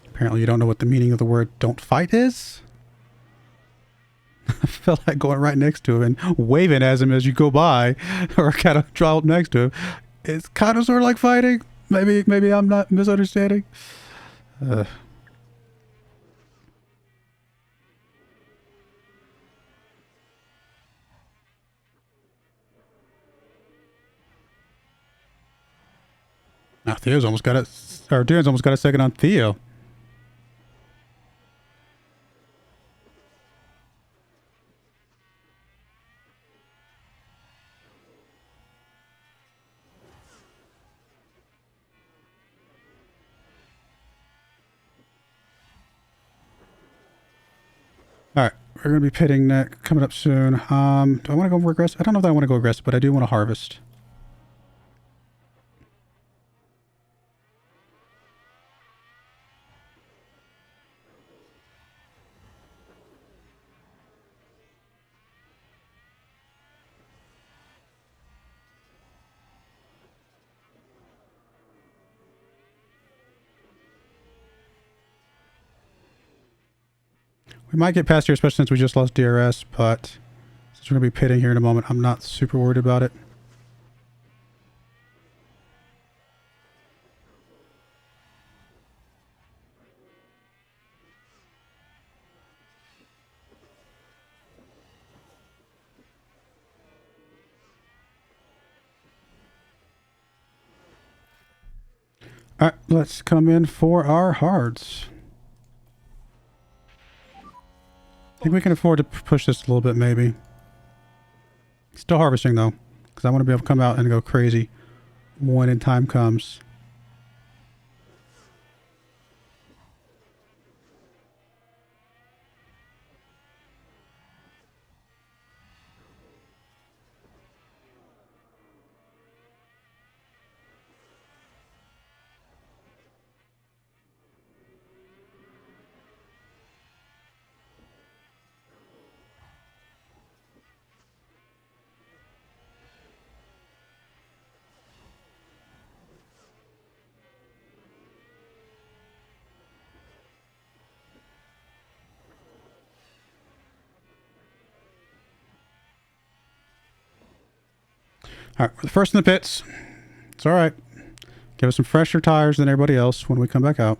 Speaker 1: Apparently you don't know what the meaning of the word "don't fight" is. I felt like going right next to him and waving at him as you go by, or kind of draw up next to him. It's kind of sort of like fighting. Maybe I'm not misunderstanding. Now Theo's almost got it. Or Dune's almost got a second on Theo. Alright, we're going to be pitting that coming up soon. Do I want to go aggressive? I don't know if I want to go aggressive, but I do want to harvest. We might get past here, especially since we just lost DRS, but since we're going to be pitting here in a moment, I'm not super worried about it. All right, let's come in for our hards. I think we can afford to push this a little bit, maybe. Still harvesting, though, because I want to be able to come out and go crazy when in time comes. All right, we're the first in the pits. It's all right. Give us some fresher tires than everybody else when we come back out.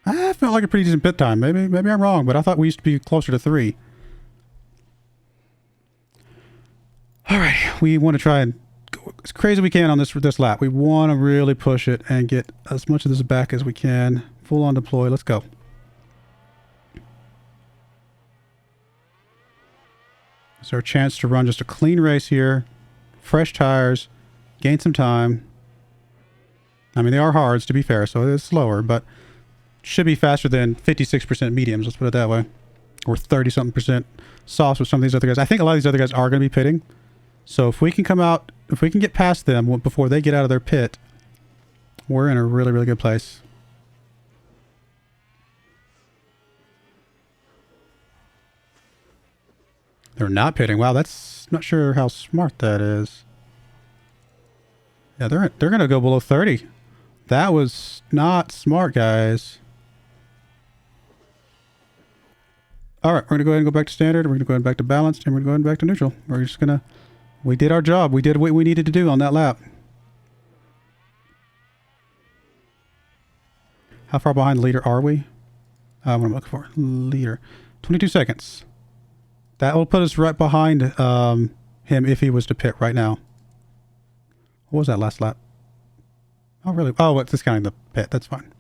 Speaker 1: I felt like a pretty decent pit time. Maybe I'm wrong, but I thought we used to be closer to 3. All right, we want to try and go as crazy as we can on this lap. We want to really push it and get as much of this back as we can. Full on deploy. Let's go. It's our chance to run just a clean race here. Fresh tires. Gain some time. I mean, they are hards, to be fair, so it's slower, but should be faster than 56% mediums, let's put it that way. Or 30-something% softs with some of these other guys. I think a lot of these other guys are going to be pitting. So if we can come out, if we can get past them before they get out of their pit, we're in a really, really good place. They're not pitting. Wow, that's not sure how smart that is. Yeah, they're going to go below 30. That was not smart, guys. All right, we're going to go ahead and go back to standard. We're going to go ahead and back to balanced, and we're going to go ahead and back to neutral. We're just going to... We did our job. We did what we needed to do on that lap. How far behind the leader are we? What I'm looking for. Leader. 22 seconds. That will put us right behind him if he was to pit right now. What was that last lap? Oh, really? Oh, it's discounting the pit. That's fine.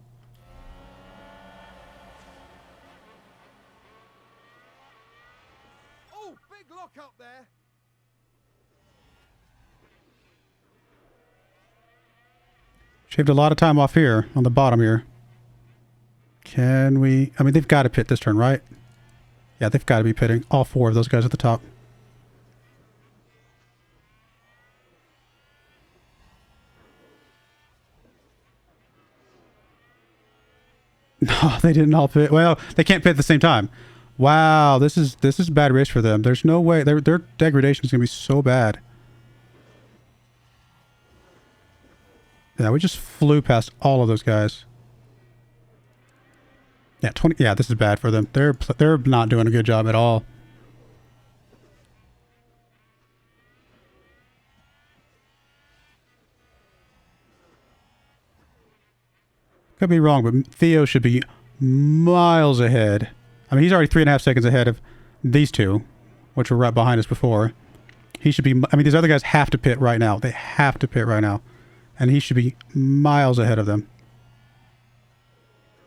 Speaker 2: Oh, big lock up there.
Speaker 1: Shaved a lot of time off here on the bottom here. Can we... I mean, they've got to pit this turn, right? Yeah, they've got to be pitting. All four of those guys at the top. No, they didn't all pit. Well, they can't pit at the same time. Wow, this is a bad race for them. There's no way. Their degradation is going to be so bad. Yeah, we just flew past all of those guys. Yeah, 20. Yeah, this is bad for them. They're not doing a good job at all. Could be wrong, but Theo should be miles ahead. I mean, he's already 3.5 seconds ahead of these two, which were right behind us before. He should be... I mean, these other guys have to pit right now. They have to pit right now. And he should be miles ahead of them.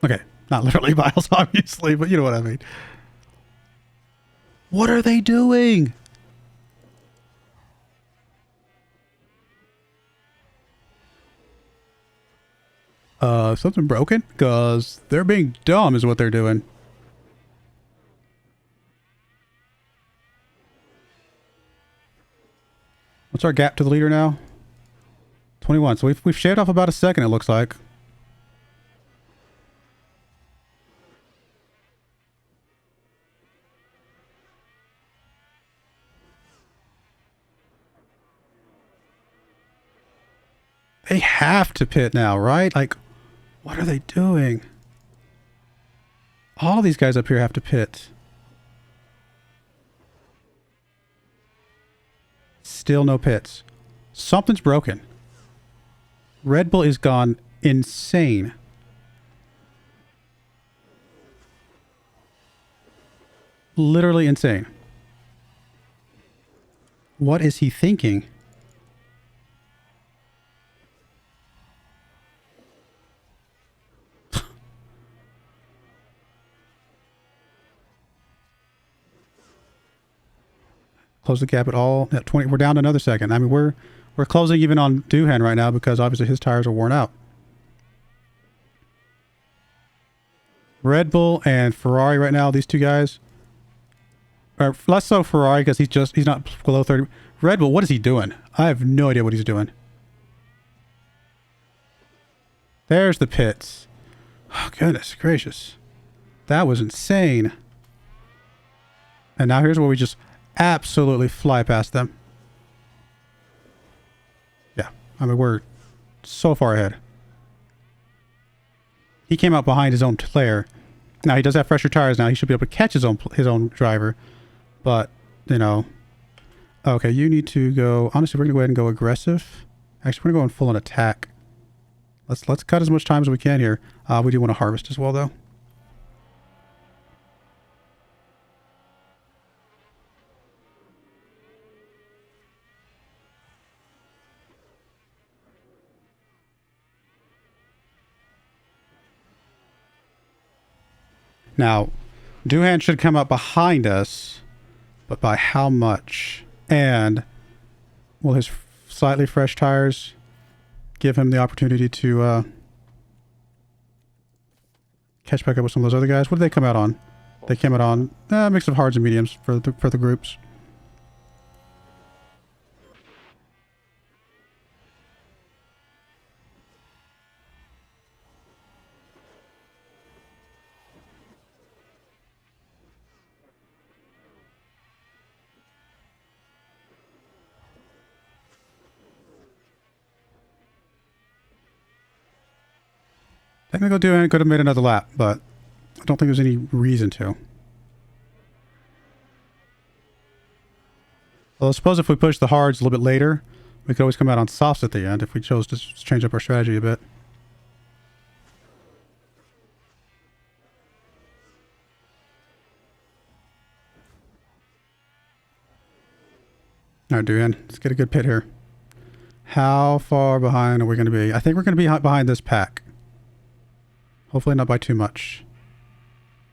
Speaker 1: Okay, not literally miles, obviously, but you know what I mean. What are they doing? Something broken? Because they're being dumb is what they're doing. What's our gap to the leader now? 21. So we've shaved off about a second, it looks like. They have to pit now, right? Like, what are they doing? All these guys up here have to pit. Still no pits. Something's broken. Red Bull is gone insane. Literally insane. What is he thinking? Close the gap at all. At 20, we're down another second. I mean, we're closing even on Doohan right now because obviously his tires are worn out. Red Bull and Ferrari right now, these two guys. Or less so Ferrari because he's not below 30. Red Bull, what is he doing? I have no idea what he's doing. There's the pits. Oh, goodness gracious. That was insane. And now here's where we just absolutely fly past them. Yeah, I mean, we're so far ahead. He came out behind his own player. Now he does have fresher tires now. He should be able to catch his own driver. But, you know. Okay, you need to go. Honestly, we're gonna go ahead and go aggressive. Actually, we're gonna go in full on attack. Let's cut as much time as we can here. We do want to harvest as well, though. Now, Doohan should come up behind us, but by how much? And will his slightly fresh tires give him the opportunity to catch back up with some of those other guys? What did they come out on? They came out on a mix of hards and mediums for the groups. Technical Doohan could have made another lap, but I don't think there's any reason to. Well, I suppose if we push the hards a little bit later, we could always come out on softs at the end if we chose to change up our strategy a bit. All right, Duhan, let's get a good pit here. How far behind are we going to be? I think we're going to be behind this pack. Hopefully not by too much.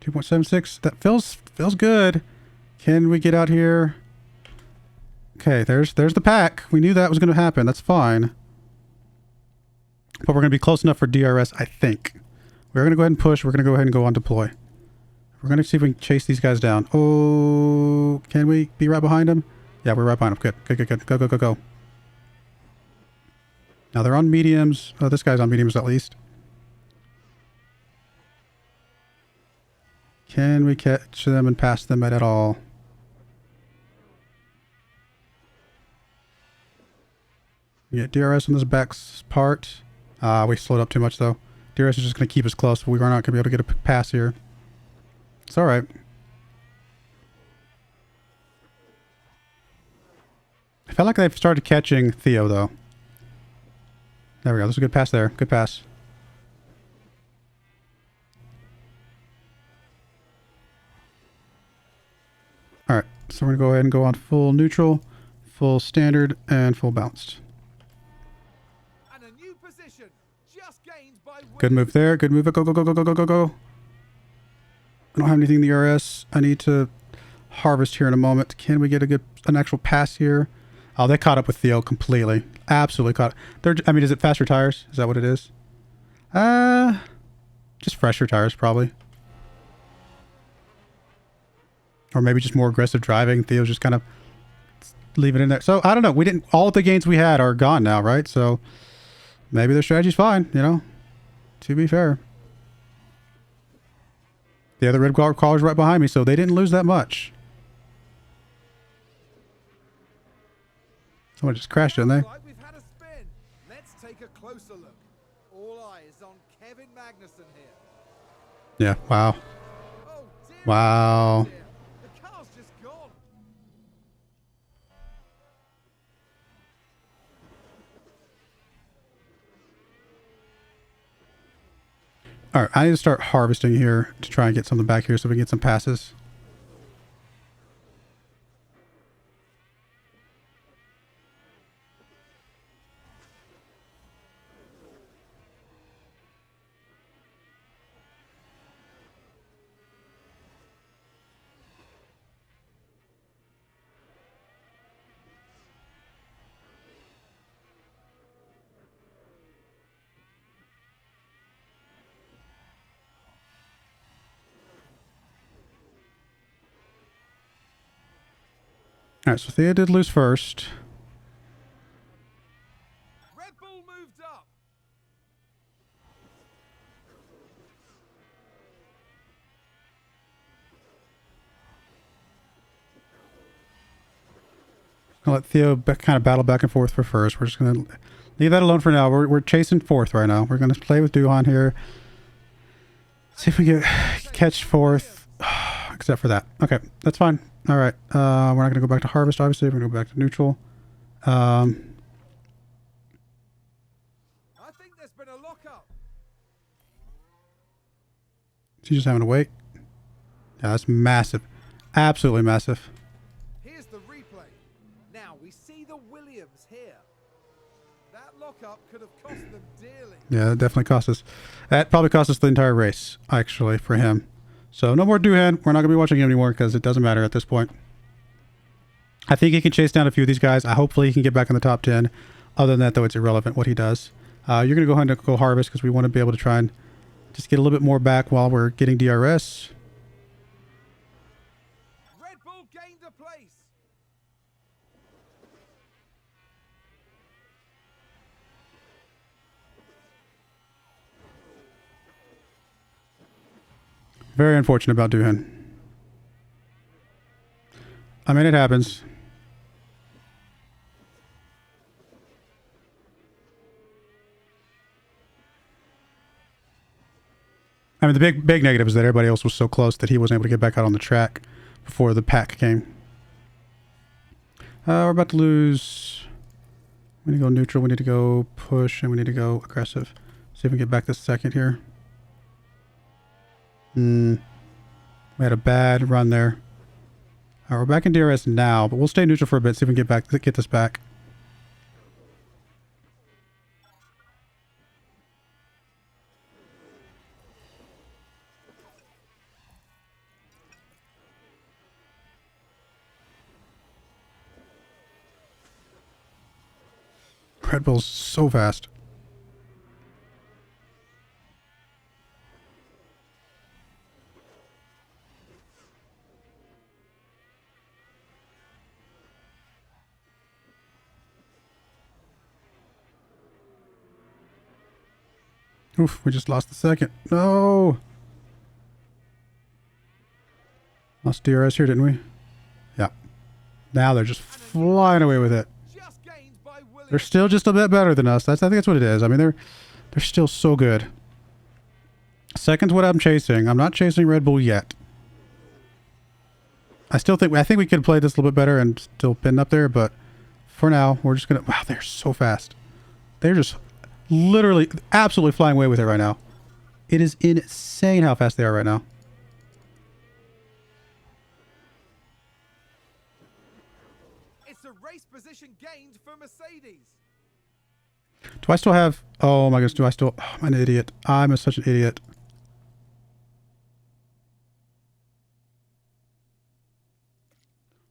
Speaker 1: 2.76. That feels good. Can we get out here? Okay, there's the pack. We knew that was going to happen. That's fine. But we're going to be close enough for DRS, I think. We're going to go ahead and push. We're going to go ahead and go on deploy. We're going to see if we can chase these guys down. Oh, can we be right behind them? Yeah, we're right behind them. Good. Go. Now they're on mediums. Oh, this guy's on mediums at least. Can we catch them and pass them at all? We get DRS on this back part. We slowed up too much though. DRS is just going to keep us close, but we are not going to be able to get a pass here. It's alright. I felt like they've started catching Theo though. There we go. This is a good pass there. Good pass. Alright, so we're going to go ahead and go on full neutral, full standard, and full bounced.
Speaker 2: And a new position just gained by
Speaker 1: Good move there. Good move. Go. I don't have anything in the RS. I need to harvest here in a moment. Can we get an actual pass here? Oh, they caught up with Theo completely. Absolutely caught. I mean, is it faster tires? Is that what it is? Just fresher tires, probably. Or maybe just more aggressive driving. Theo's just kind of leaving it in there. So, I don't know. We didn't... All of the gains we had are gone now, right? So, maybe their strategy's fine, you know? To be fair. The other red car's right behind me, so they didn't lose that much. Someone just crashed, didn't they?
Speaker 2: Like we've had a spin. Let's take a closer look. All eyes on Kevin Magnussen here.
Speaker 1: Yeah, wow.
Speaker 2: Oh, dear.
Speaker 1: Wow.
Speaker 2: Dear. The car's just gone.
Speaker 1: Alright, I need to start harvesting here to try and get something back here so we can get some passes. Alright, so Thea did lose first.
Speaker 2: Red Bull moved up.
Speaker 1: I'll let Theo kind of battle back and forth for first. We're just going to leave that alone for now. We're chasing fourth right now. We're going to play with Duhan here. See if we can catch fourth. Except for that. Okay, that's fine. All right. We're not going to go back to harvest, obviously. We're going to go back to neutral.
Speaker 2: I think there's been a lockup.
Speaker 1: She's just having to wait. Yeah, that's massive. Absolutely massive.
Speaker 2: Here's the replay. Now we see the Williams here. That lockup could have cost them dearly.
Speaker 1: Yeah, that definitely cost us. That probably cost us the entire race, actually, for him. So no more Duhan. We're not going to be watching him anymore because it doesn't matter at this point. I think he can chase down a few of these guys. Hopefully he can get back in the top 10. Other than that, though, it's irrelevant what he does. You're going to go ahead and go harvest because we want to be able to try and just get a little bit more back while we're getting DRS.
Speaker 2: Red Bull gained a place.
Speaker 1: Very unfortunate about Duhan. I mean, it happens. I mean, the big negative is that everybody else was so close that he wasn't able to get back out on the track before the pack came. We're about to lose. We need to go neutral. We need to go push, and we need to go aggressive. See if we can get back this second here. We had a bad run there. Alright, we're back in DRS now, but we'll stay neutral for a bit, see if we can get this back. Red Bull's so fast. Oof, we just lost the second. No! Lost DRS here, didn't we? Yeah. Now they're just flying away with it.
Speaker 2: Just gained by Williams.
Speaker 1: They're still just a bit better than us. I think that's what it is. I mean, they're still so good. Second's what I'm chasing. I'm not chasing Red Bull yet. I think we could play this a little bit better and still pin up there, but for now, we're just gonna... Wow, they're so fast. They're just literally absolutely flying away with it right now. It is insane how fast they are right now.
Speaker 2: It's a race position gained for Mercedes.
Speaker 1: Do I still have... Oh my goodness, do I still... Oh, I'm an idiot. I'm such an idiot.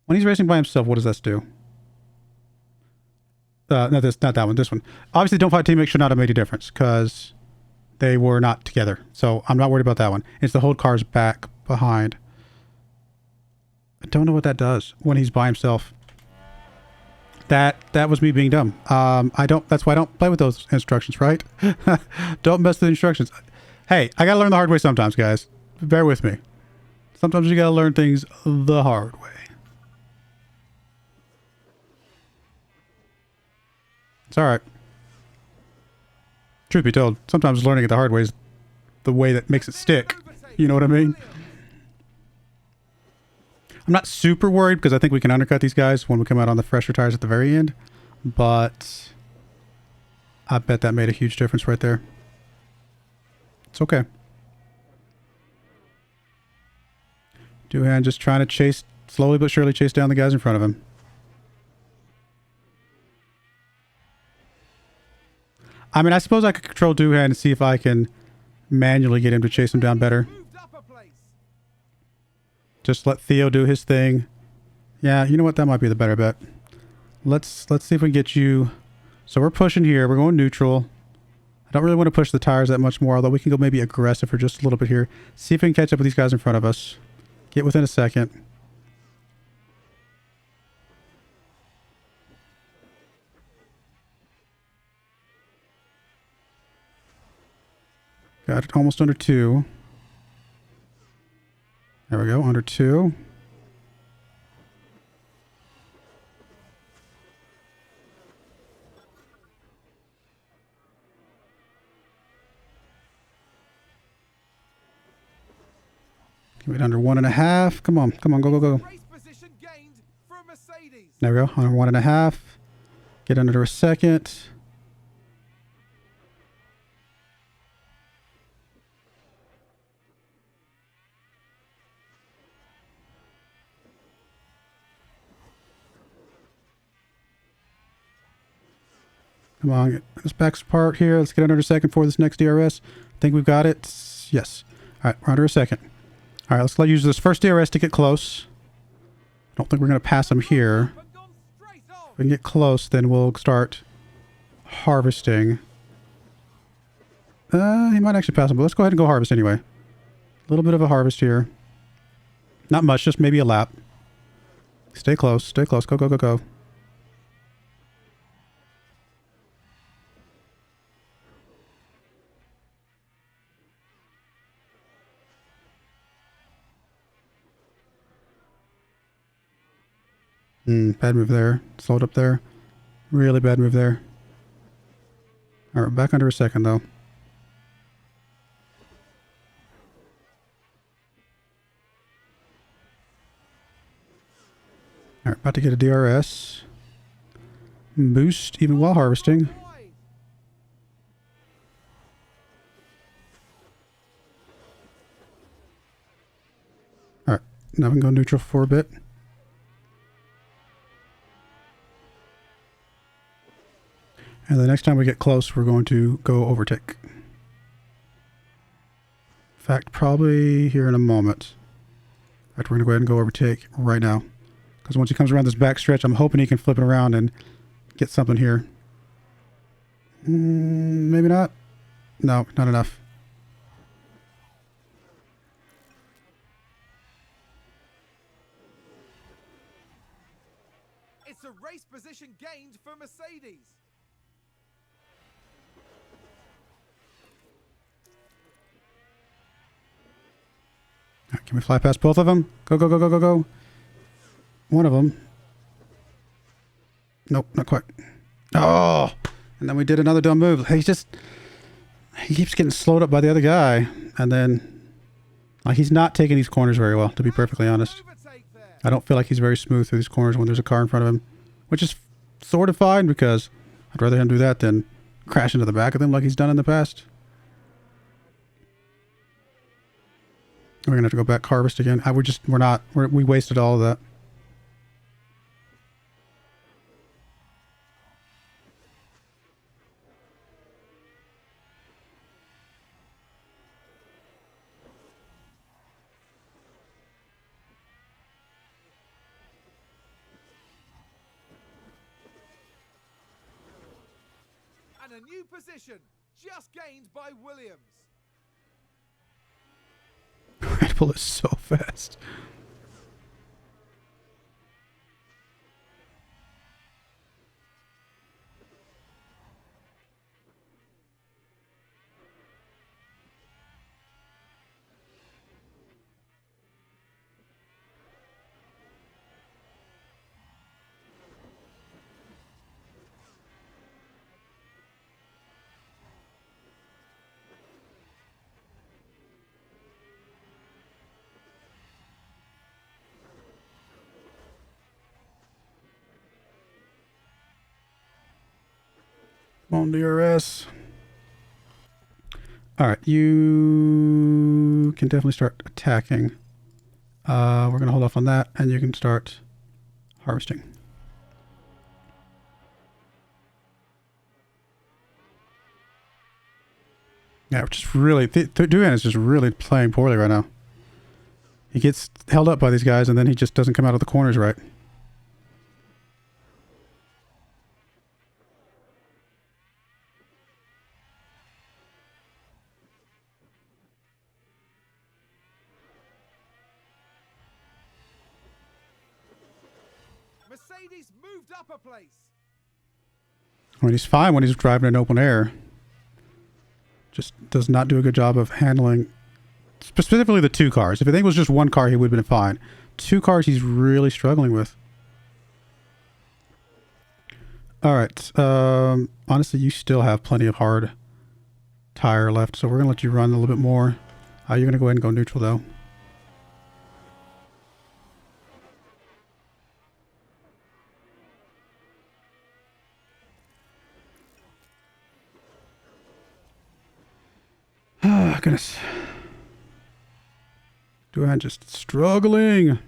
Speaker 1: When he's racing by himself, what does this do? No, not that one. This one. Obviously, don't fight teammates should not have made a difference because they were not together. So I'm not worried about that one. It's the whole car's back behind. I don't know what that does when he's by himself. That was me being dumb. That's why I don't play with those instructions, right? Don't mess with the instructions. Hey, I gotta learn the hard way sometimes, guys. Bear with me. Sometimes you gotta learn things the hard way. It's alright. Truth be told, sometimes learning it the hard way is the way that makes it stick. You know what I mean? I'm not super worried because I think we can undercut these guys when we come out on the fresher tires at the very end. But I bet that made a huge difference right there. It's okay. Doohan just trying to chase, slowly but surely chase down the guys in front of him. I mean, I suppose I could control Doohan and see if I can manually get him to chase him down better. Just let Theo do his thing. Yeah, you know what? That might be the better bet. Let's see if we can get you... So we're pushing here. We're going neutral. I don't really want to push the tires that much more, although we can go maybe aggressive for just a little bit here. See if we can catch up with these guys in front of us. Get within a second. Got it almost under 2. There we go, under 2. Give it under 1.5. Come on, come on, go, go, go. There we go, under 1.5. Get under a second. Come on, get this back part here. Let's get under a second for this next DRS. I think we've got it. Yes. All right, we're under a second. All right, let's use this first DRS to get close. I don't think we're going to pass him here. If we can get close, then we'll start harvesting. He might actually pass him, but let's go ahead and go harvest anyway. A little bit of a harvest here. Not much, just maybe a lap. Stay close, stay close. Go, go, go, go. Bad move there. Slowed up there. Really bad move there. Alright, back under a second though. Alright, about to get a DRS. Boost even while harvesting. Alright, now we can go neutral for a bit. And the next time we get close, we're going to go overtake. In fact, probably here in a moment. In fact, we're going to go ahead and go overtake right now. Because once he comes around this back stretch, I'm hoping he can flip it around and get something here. Maybe not. No, not enough.
Speaker 2: It's a race position gained for Mercedes.
Speaker 1: Right, can we fly past both of them? Go, go, go, go, go, go. One of them. Nope, not quite. Oh! And then we did another dumb move. He keeps getting slowed up by the other guy. And then, like, he's not taking these corners very well, to be perfectly honest. I don't feel like he's very smooth through these corners when there's a car in front of him. Which is sort of fine, because I'd rather him do that than crash into the back of them like he's done in the past. We're going to have to go back harvest again. We wasted all of that.
Speaker 2: And a new position just gained by Williams.
Speaker 1: Red Bull is so fast. On DRS. Alright, you can definitely start attacking. We're going to hold off on that, and you can start harvesting. Yeah, we're just really... Duan is just really playing poorly right now. He gets held up by these guys, and then he just doesn't come out of the corners right.
Speaker 2: Mercedes moved up a place.
Speaker 1: I mean, he's fine when he's driving in open air. Just does not do a good job of handling specifically the two cars. If I think it was just one car, he would have been fine. Two cars he's really struggling with. Alright. Honestly, you still have plenty of hard tire left, so we're going to let you run a little bit more. You're going to go ahead and go neutral, though. Ah, goodness. Duan just struggling.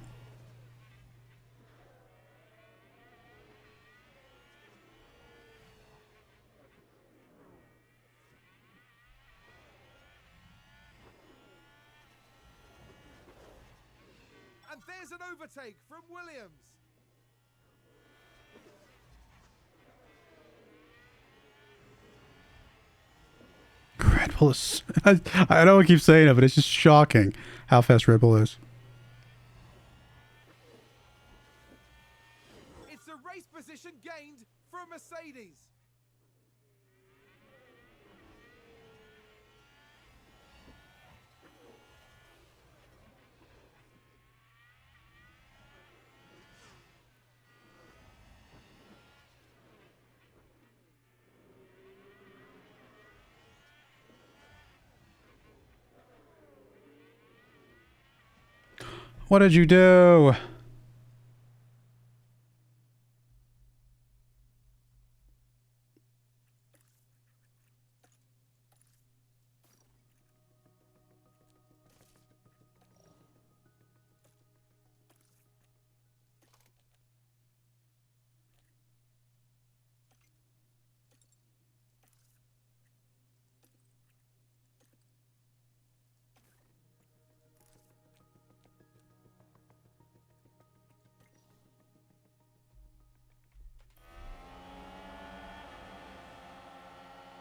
Speaker 2: And there's an overtake from Williams.
Speaker 1: Red Bull is... I don't keep saying it, but it's just shocking how fast Red Bull is.
Speaker 2: It's a race position gained for Mercedes.
Speaker 1: What did you do?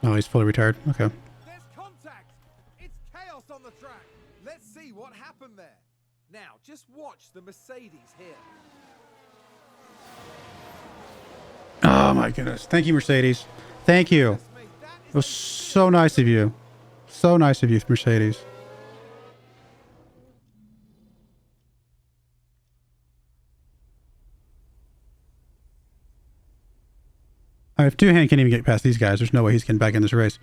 Speaker 1: Oh, he's fully retired. Okay.
Speaker 2: There's contact. It's chaos on the track. Let's see what happened there. Now, just watch the Mercedes here.
Speaker 1: Oh my goodness. Thank you, Mercedes. Thank you.
Speaker 2: Trust me, that
Speaker 1: It
Speaker 2: is
Speaker 1: was so nice of you. So nice of you, Mercedes. I mean, if Doohan can't even get past these guys, there's no way he's getting back in this race.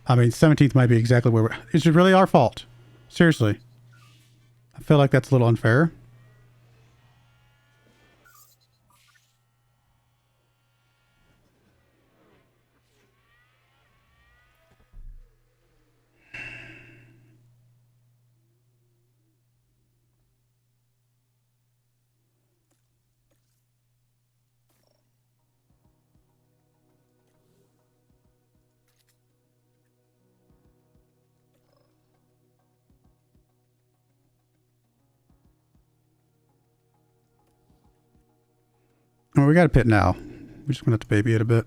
Speaker 1: I mean, 17th might be exactly where we're... Is it really our fault? Seriously. I feel like that's a little unfair. Well, we got a pit now. We're just going to have to baby it a bit.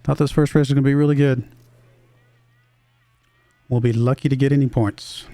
Speaker 1: Thought this first race was going to be really good. We'll be lucky to get any points.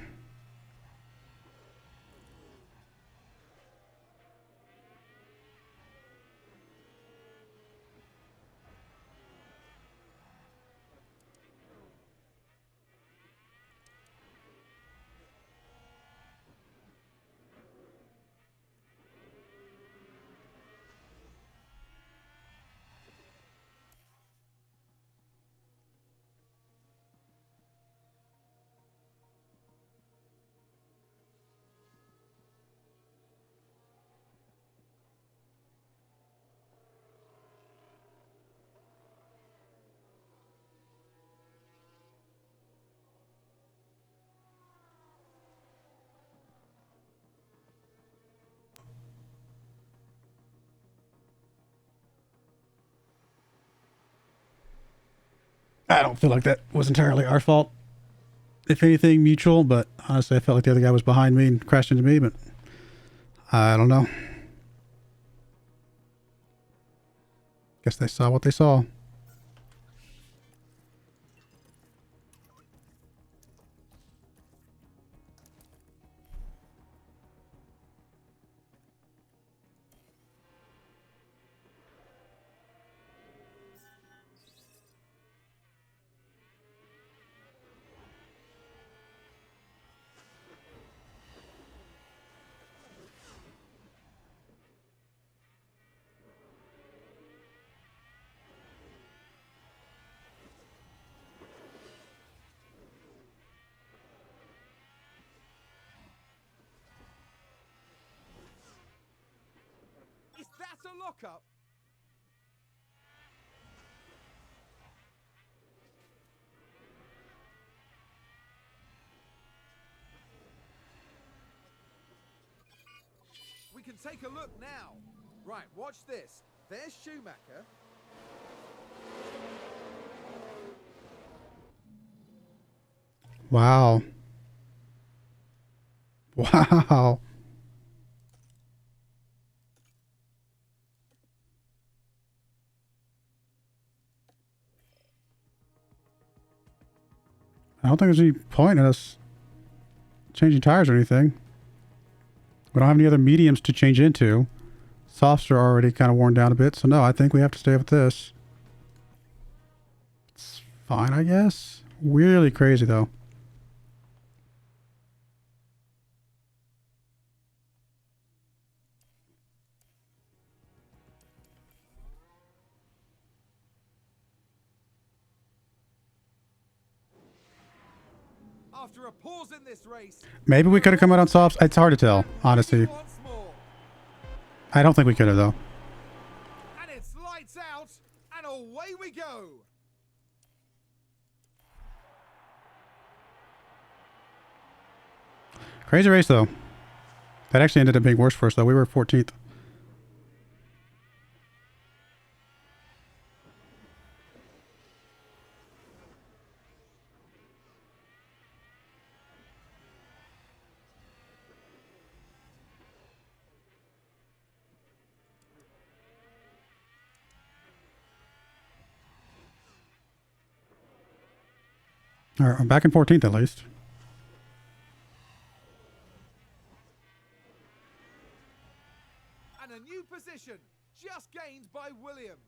Speaker 1: I don't feel like that was entirely our fault. If anything, mutual, but honestly, I felt like the other guy was behind me and crashed into me, but I don't know. Guess they saw what they saw.
Speaker 2: Is that a lockup? We can take a look now. Right, watch this. There's Schumacher.
Speaker 1: Wow. Wow. I don't think there's any point in us changing tires or anything. We don't have any other mediums to change into. Softs are already kind of worn down a bit, so no, I think we have to stay with this. It's fine, I guess. Really crazy, though.
Speaker 2: After a pause in this race,
Speaker 1: Maybe we could have come out on softs. It's hard to tell, honestly.
Speaker 2: once more.
Speaker 1: I don't think we could have, though.
Speaker 2: And it's lights out, and away we go.
Speaker 1: Crazy race, though. That actually ended up being worse for us, though. We were 14th. All right, I'm back in 14th at least.
Speaker 2: And a new position just gained by Williams.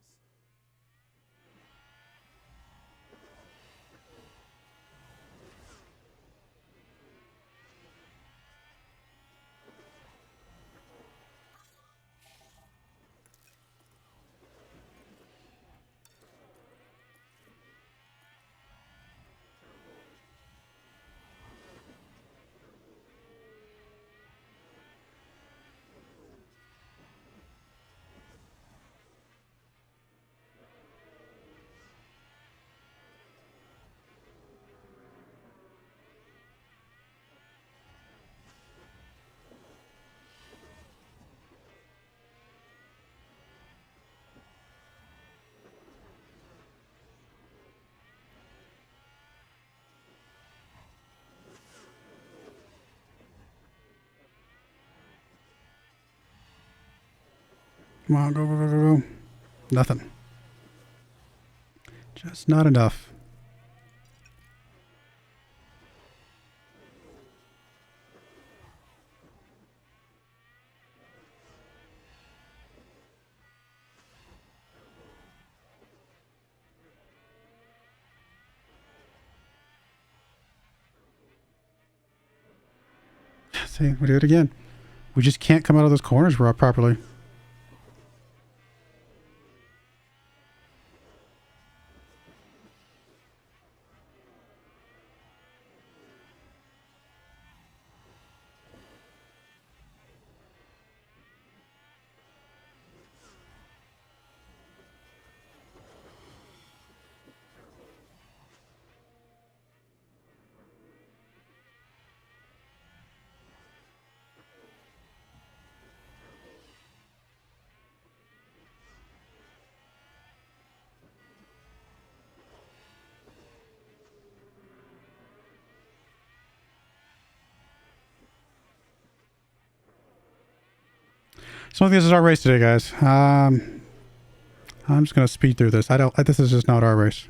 Speaker 1: Come on, go, go, go, go, go. Nothing. Just not enough. See, we do it again. We just can't come out of those corners properly. So this is our race today, guys. I'm just gonna speed through this. This is just not our race.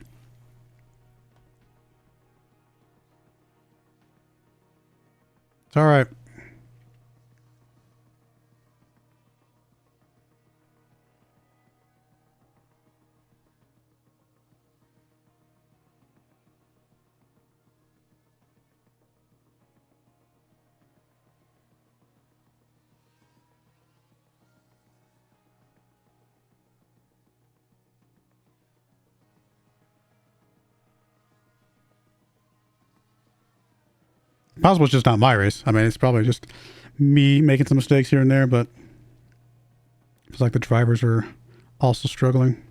Speaker 1: It's all right. Possible it's just not my race. I mean, it's probably just me making some mistakes here and there, but it's like the drivers are also struggling.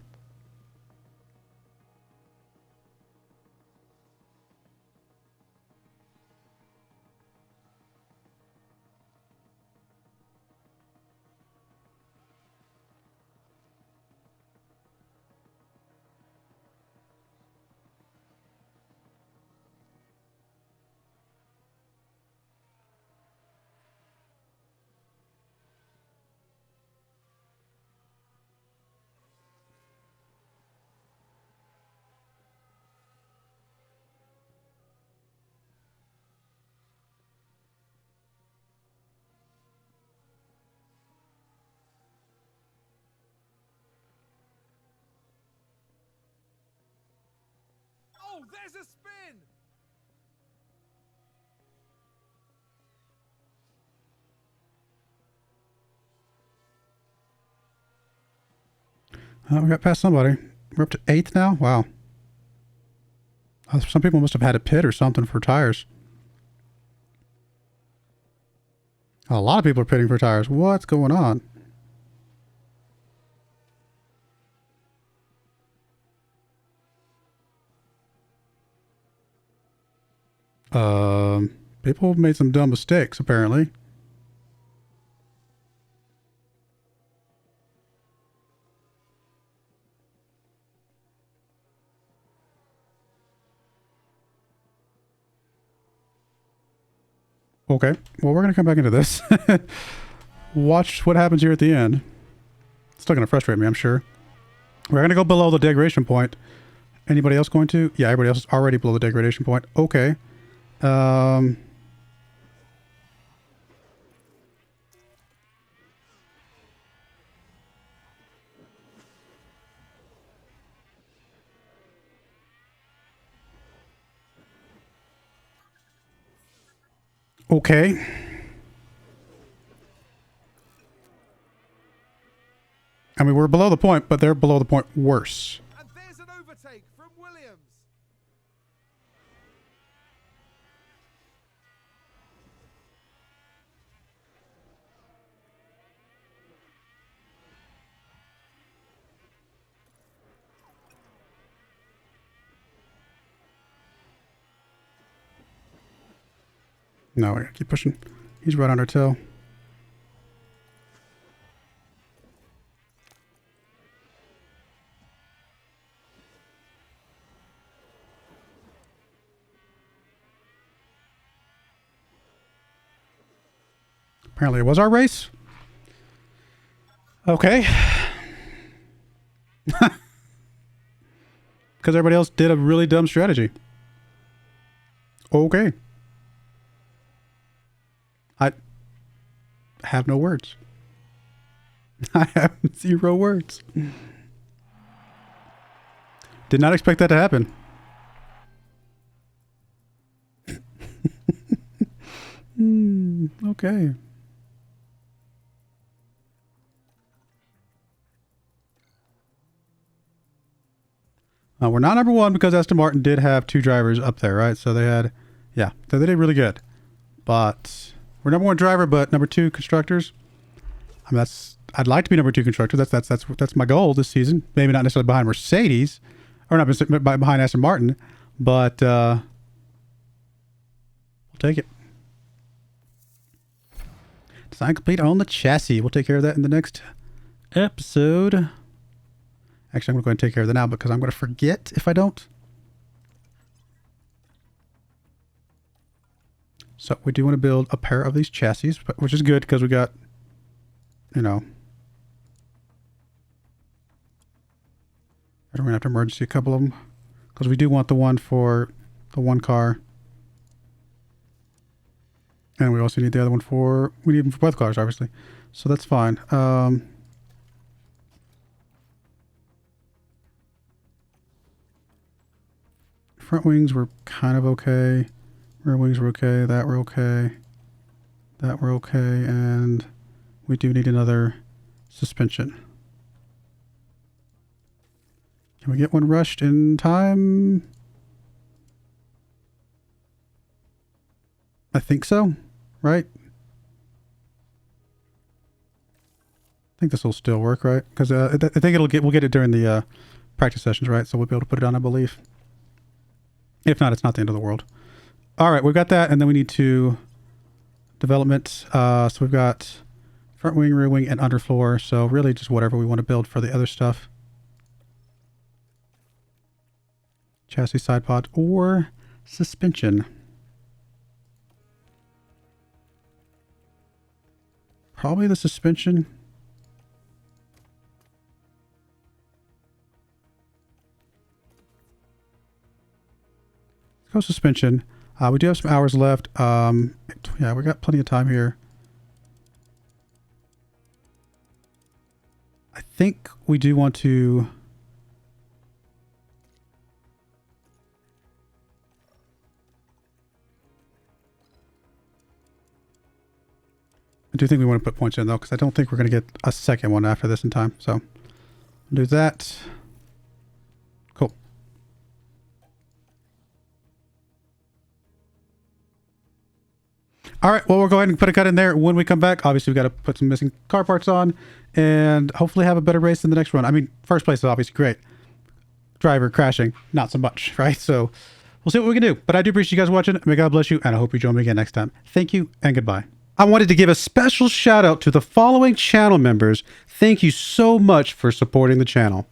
Speaker 2: Oh, there's a spin!
Speaker 1: We got past somebody. We're up to 8th now? Wow. Some people must have had a pit or something for tires. A lot of people are pitting for tires. What's going on? People have made some dumb mistakes, apparently. Okay, well, we're going to come back into this. Watch what happens here at the end. It's still going to frustrate me, I'm sure. We're going to go below the degradation point. Anybody else going to? Yeah, everybody else is already below the degradation point. Okay. Okay. I mean, we're below the point, but they're below the point worse.
Speaker 2: And there's an overtake from Williams.
Speaker 1: No, I gotta keep pushing. He's right on our tail. Apparently it was our race. Okay. Because everybody else did a really dumb strategy. Okay. I have no words. I have 0 words. Did not expect that to happen. Okay. We're not number 1 because Aston Martin did have 2 drivers up there, right? So they had, yeah, so they did really good. But we're number 1 driver, but number 2 constructors. I mean, I'd like to be number 2 constructor. That's my goal this season. Maybe not necessarily behind Mercedes, or not behind Aston Martin, but we'll take it. Design complete on the chassis. We'll take care of that in the next episode. Actually, I'm going to go ahead and take care of that now because I'm going to forget if I don't. So we do want to build a pair of these chassis, which is good because we got, you know, we're going to have to emergency a couple of them because we do want the one for the one car. And we also need the other one for, we need them for both cars, obviously. So that's fine. Front wings were kind of okay. Rear wings were okay. That were okay. That were okay. And we do need another suspension. Can we get one rushed in time? I think so, right? I think this will still work, right? Because I think we'll get it during the practice sessions, right? So we'll be able to put it on, I believe. If not, it's not the end of the world. All right, we've got that, and then we need to development. So we've got front wing, rear wing, and underfloor. So really just whatever we want to build for the other stuff. Chassis, side pod, or suspension. Probably the suspension. Let's go suspension. We do have some hours left. Yeah, we got plenty of time here. I think we do want to... I do think we want to put points in though, because I don't think we're going to get a second one after this in time. So we'll do that. Cool. All right, well, we'll go ahead and put a cut in there when we come back. Obviously, we've got to put some missing car parts on and hopefully have a better race in the next run. I mean, first place is obviously great. Driver crashing, not so much, right? So We'll see what we can do. But I do appreciate you guys watching. May God bless you, and I hope you join me again next time. Thank you, and goodbye. I wanted to give a special shout out to the following channel members. Thank you so much for supporting the channel.